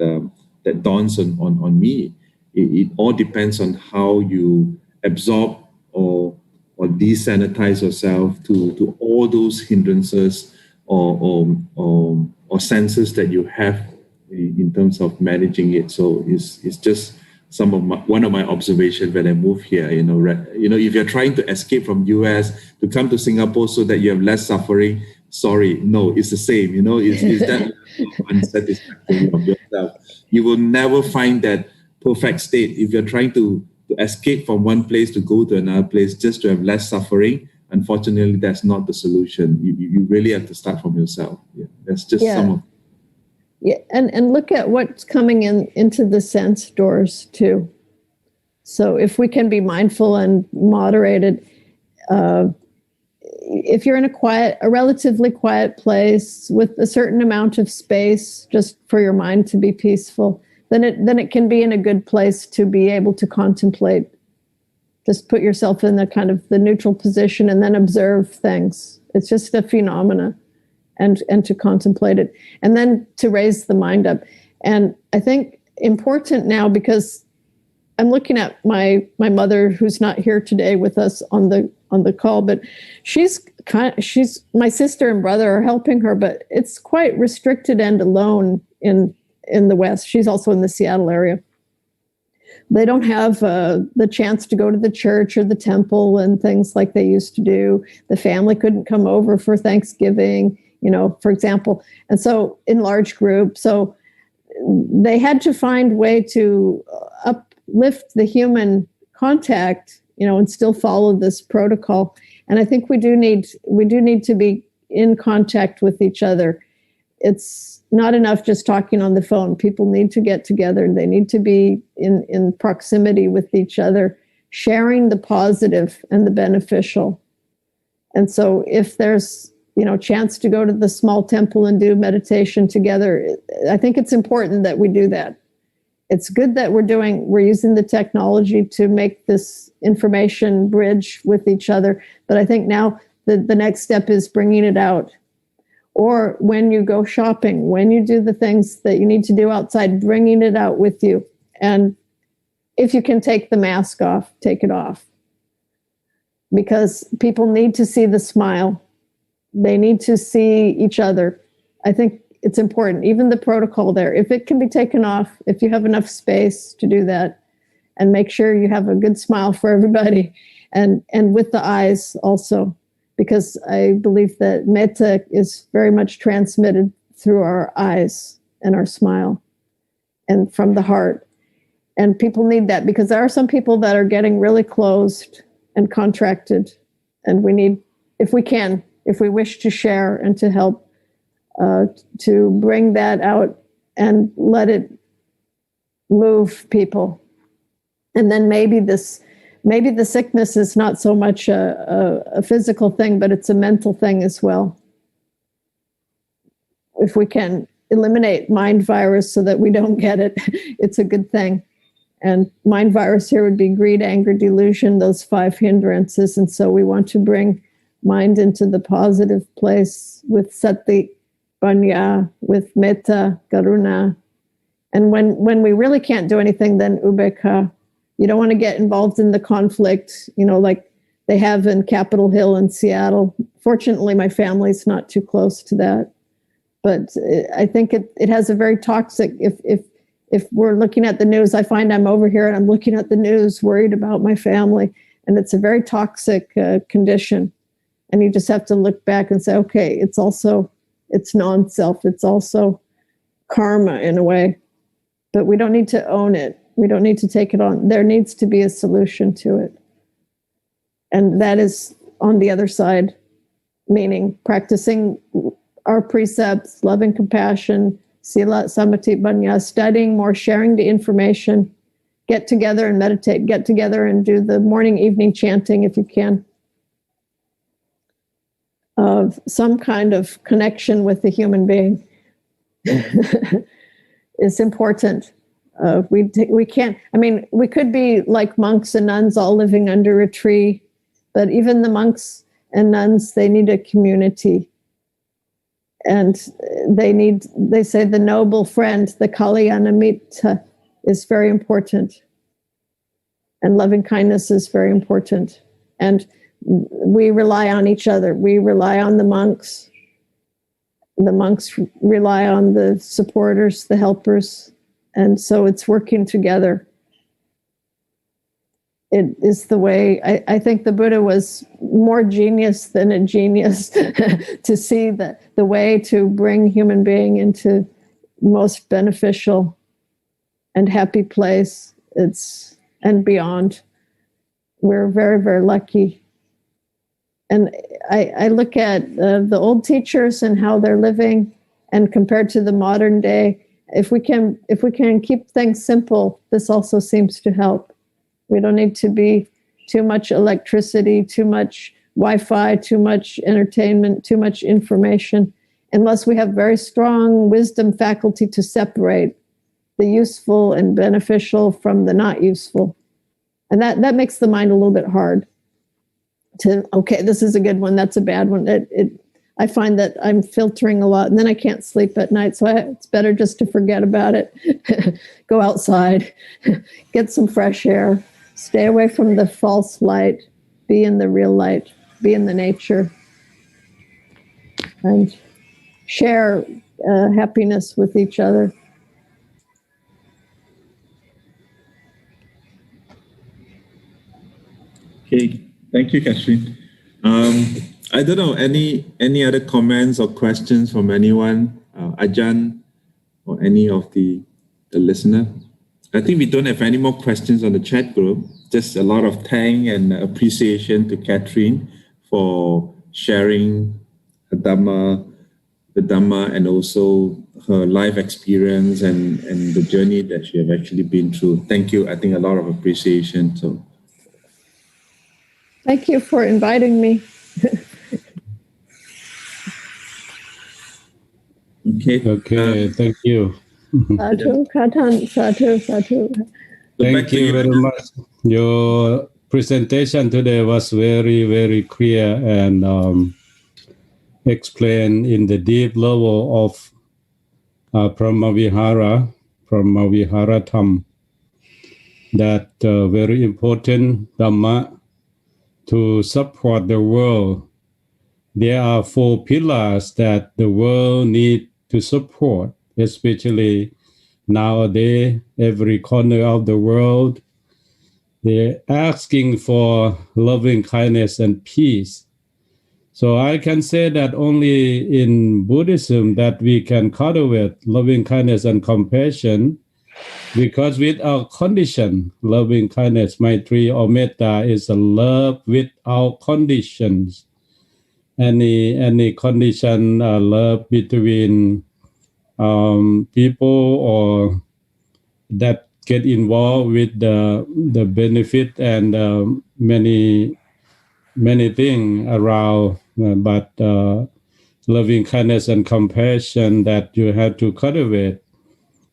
dawns on me. It all depends on how you absorb or desanitize yourself to all those hindrances or senses that you have in terms of managing it. So it's just one of my observations when I moved here. If you're trying to escape from US to come to Singapore so that you have less suffering, sorry, no, it's the same. It's that unsatisfactory of yourself. You will never find that perfect state. If you're trying to escape from one place to go to another place just to have less suffering, unfortunately, that's not the solution. You really have to start from yourself. Yeah, that's just some of. Yeah, and look at what's coming into the sense doors too. So if we can be mindful and moderated, if you're in a relatively quiet place with a certain amount of space just for your mind to be peaceful, then it can be in a good place to be able to contemplate. Just put yourself in the kind of the neutral position and then observe things. It's just a phenomena. And to contemplate it, and then to raise the mind up. And I think important now, because I'm looking at my mother, who's not here today with us on the call, but she's my sister and brother are helping her, but it's quite restricted and alone in the West. She's also in the Seattle area. They don't have the chance to go to the church or the temple and things like they used to do. The family couldn't come over for Thanksgiving, for example. And so in large groups, so they had to find a way to uplift the human contact, and still follow this protocol. And I think we do need to be in contact with each other. It's not enough just talking on the phone. People need to get together. They need to be in proximity with each other, sharing the positive and the beneficial. And so if there's chance to go to the small temple and do meditation together, I think it's important that we do that. It's good that we're using the technology to make this information bridge with each other. But I think now the next step is bringing it out. Or when you go shopping, when you do the things that you need to do outside, bringing it out with you. And if you can take the mask off, take it off. Because people need to see the smile. They need to see each other. I think it's important, even the protocol there. If it can be taken off, if you have enough space to do that, and make sure you have a good smile for everybody, and with the eyes also, because I believe that metta is very much transmitted through our eyes and our smile and from the heart. And people need that, because there are some people that are getting really closed and contracted, and we need, if we wish to share and to help, to bring that out and let it move people. And then maybe the sickness is not so much a physical thing, but it's a mental thing as well. If we can eliminate mind virus so that we don't get it, it's a good thing. And mind virus here would be greed, anger, delusion, those 5 hindrances. And so we want to bring mind into the positive place with sati, panya, with metta, karuna. And when we really can't do anything, then ubekha. You don't want to get involved in the conflict, like they have in Capitol Hill in Seattle. Fortunately, my family's not too close to that. But I think it has a very toxic, if we're looking at the news, I find I'm over here and I'm looking at the news worried about my family. And it's a very toxic condition. And you just have to look back and say, okay, it's non-self. It's also karma in a way. But we don't need to own it. We don't need to take it on. There needs to be a solution to it. And that is on the other side, meaning practicing our precepts, love and compassion, Sila, Samadhi, Panya, studying more, sharing the information, get together and meditate, get together and do the morning, evening chanting if you can. Of some kind of connection with the human being is important. We can't, I mean, we could be like monks and nuns all living under a tree, but even the monks and nuns, they need a community. And they say the noble friend, the Kalyana Mitta, is very important. And loving kindness is very important. And we rely on each other. We rely on the monks. The monks rely on the supporters, the helpers. And so it's working together. It is the way, I think the Buddha was more genius than a genius to see the way to bring human being into most beneficial and happy place. And beyond. We're very, very lucky. And I look at the old teachers and how they're living, and compared to the modern day, if we can keep things simple, this also seems to help. We don't need to be too much electricity, too much Wi-Fi, too much entertainment, too much information, unless we have very strong wisdom faculty to separate the useful and beneficial from the not useful. And that makes the mind a little bit hard. Okay, this is a good one, that's a bad one. I find that I'm filtering a lot, and then I can't sleep at night, so it's better just to forget about it. Go outside, get some fresh air, stay away from the false light, be in the real light, be in the nature, and share happiness with each other. Okay, thank you, Kathryn. I don't know, any other comments or questions from anyone, Ajahn, or any of the listener? I think we don't have any more questions on the chat group. Just a lot of thanks and appreciation to Kathryn for sharing the Dhamma, and also her life experience and the journey that she have actually been through. Thank you. I think a lot of appreciation. So, thank you for inviting me. Okay, thank you. Sadhu, Katan, sadhu, sadhu. Thank you very much. Your presentation today was very, very clear and explained in the deep level of Brahmavihara Tham, that very important Dhamma to support the world. There are 4 pillars that the world needs to support, especially nowadays, every corner of the world. They're asking for loving kindness and peace. So I can say that only in Buddhism that we can cultivate loving kindness and compassion, because without condition, loving kindness, Maitri or Metta is a love without conditions. Any condition, love between people or that get involved with the benefit and many things around, but loving kindness and compassion that you have to cultivate.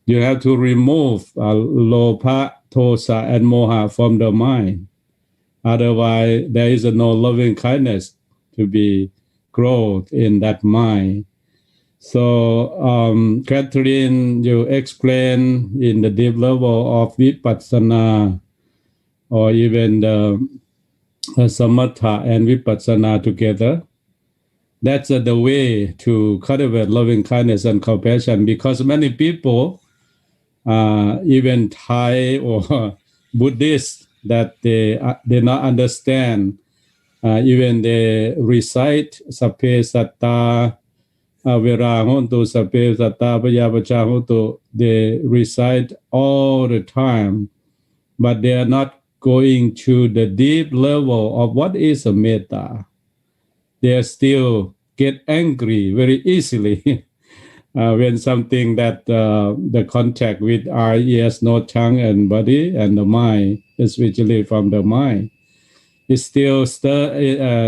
You have to remove lobha, tosa, and moha from the mind. Otherwise, there is no loving kindness to be growth in that mind. So, Kathryn, you explain in the deep level of vipassana, or even the samatha and vipassana together. That's the way to cultivate loving kindness and compassion, because many people, even Thai or Buddhists, that they not understand. Even they recite sapphe satta avira hontu sapphe satta payapacha hontu. They recite all the time, but they are not going to the deep level of what is a metta. They still get angry very easily. when something that the contact with our ears, nose, tongue, and body and the mind, especially from the mind, it still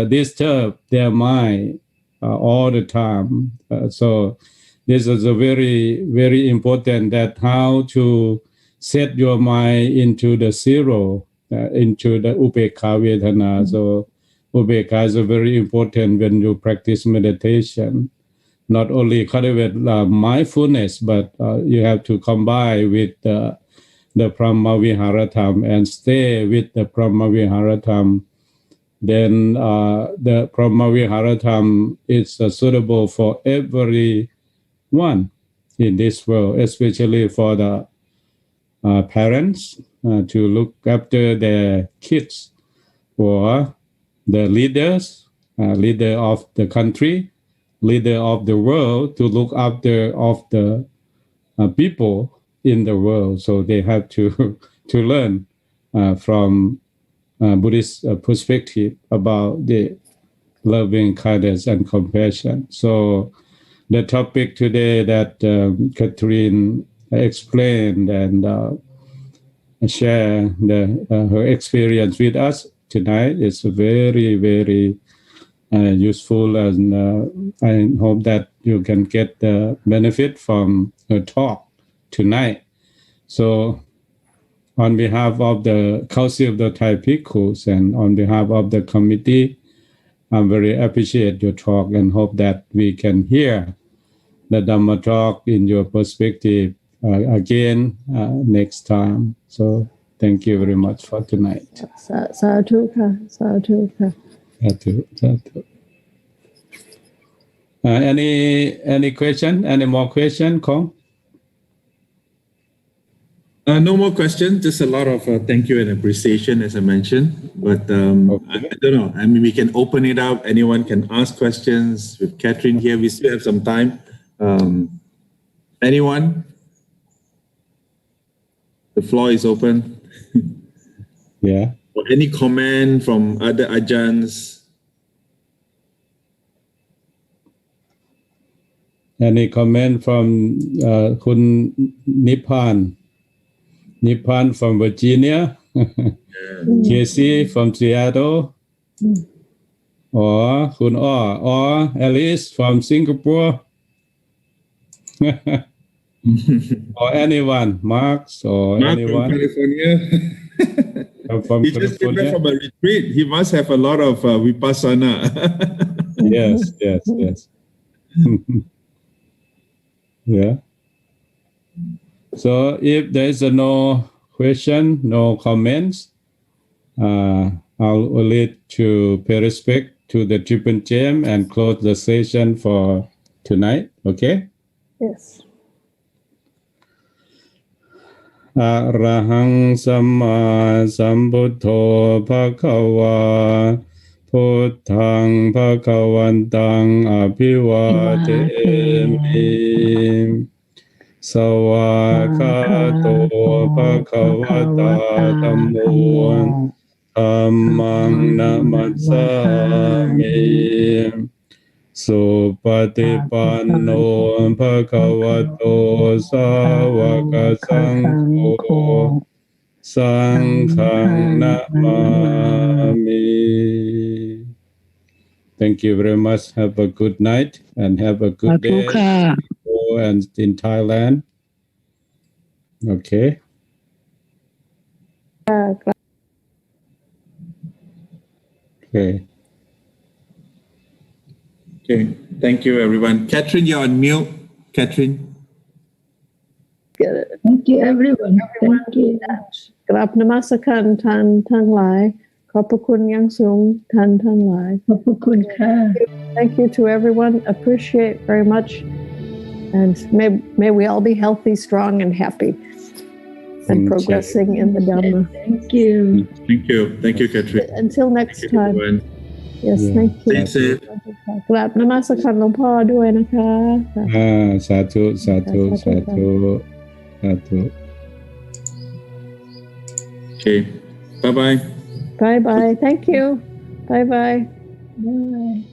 disturb their mind all the time. So this is a very, very important, that how to set your mind into the zero, into the upekkha vedana. So upekkha is very important when you practice meditation. Not only cultivate mindfulness, but you have to combine with the Brahmavihara and stay with the Brahmavihara. Then the Brahmavihara is suitable for everyone in this world, especially for the parents to look after their kids, or the leaders, leader of the country, leader of the world, to look after of the people in the world. So they have to learn from Buddhist perspective about the loving kindness and compassion. So the topic today that Kathryn explained and share her experience with us tonight is very, very useful, and I hope that you can get the benefit from her talk tonight. So on behalf of the Council of the Thai Bhikkhus and on behalf of the committee, I'm very appreciate your talk and hope that we can hear the Dhamma talk in your perspective again next time. So thank you very much for tonight. Sadhu ka, sadhu ka. Sadhu. Any question? Any more question, Kong? No more questions. Just a lot of thank you and appreciation, as I mentioned. But I don't know. I mean, we can open it up. Anyone can ask questions. With Kathryn here, we still have some time. Anyone? The floor is open. Yeah. Or any comment from other ajahns? Any comment from Khun Nipan? Nipan from Virginia? Casey from Seattle? Or Khun or Alice from Singapore? Or anyone, Marx or Mark anyone? from California. From He just came back from a retreat. He must have a lot of vipassana. Yes. Yeah. So if there is no question, no comments, I'll lead to pay respect to the Triple Gem and close the session for tonight. Okay? Yes. Arahang Samma Sambuddho Bhagava Puttang Bhagavantang Abhivademi Sawakato Bhagavata Dhammo Dhammang Namassami Supatipanno Bhagavato Sāvaka Saṅkho Saṅkhang Namami. Thank you very much. Have a good night and have a good day. And in Thailand. Okay. Okay. Okay. Thank you, everyone. Kathryn, you're on mute. Kathryn. Get it. Thank you, everyone. Thank you. กราบนมัสการท่านทั้งหลายขอบพระคุณอย่างสูงท่านทั้งหลายขอบพระคุณค่ะ Thank you to everyone. Appreciate very much. And may we all be healthy, strong, and happy, and progressing in the Dhamma. Thank you. Thank you. Thank you, Kathryn. Until next time. Yes, thank you. Stay safe. กราบนมัสการหลวงพ่อด้วยนะคะ สาธุสาธุสาธุสาธุ Okay. Bye-bye. Bye-bye. Thank you. Bye-bye. Bye.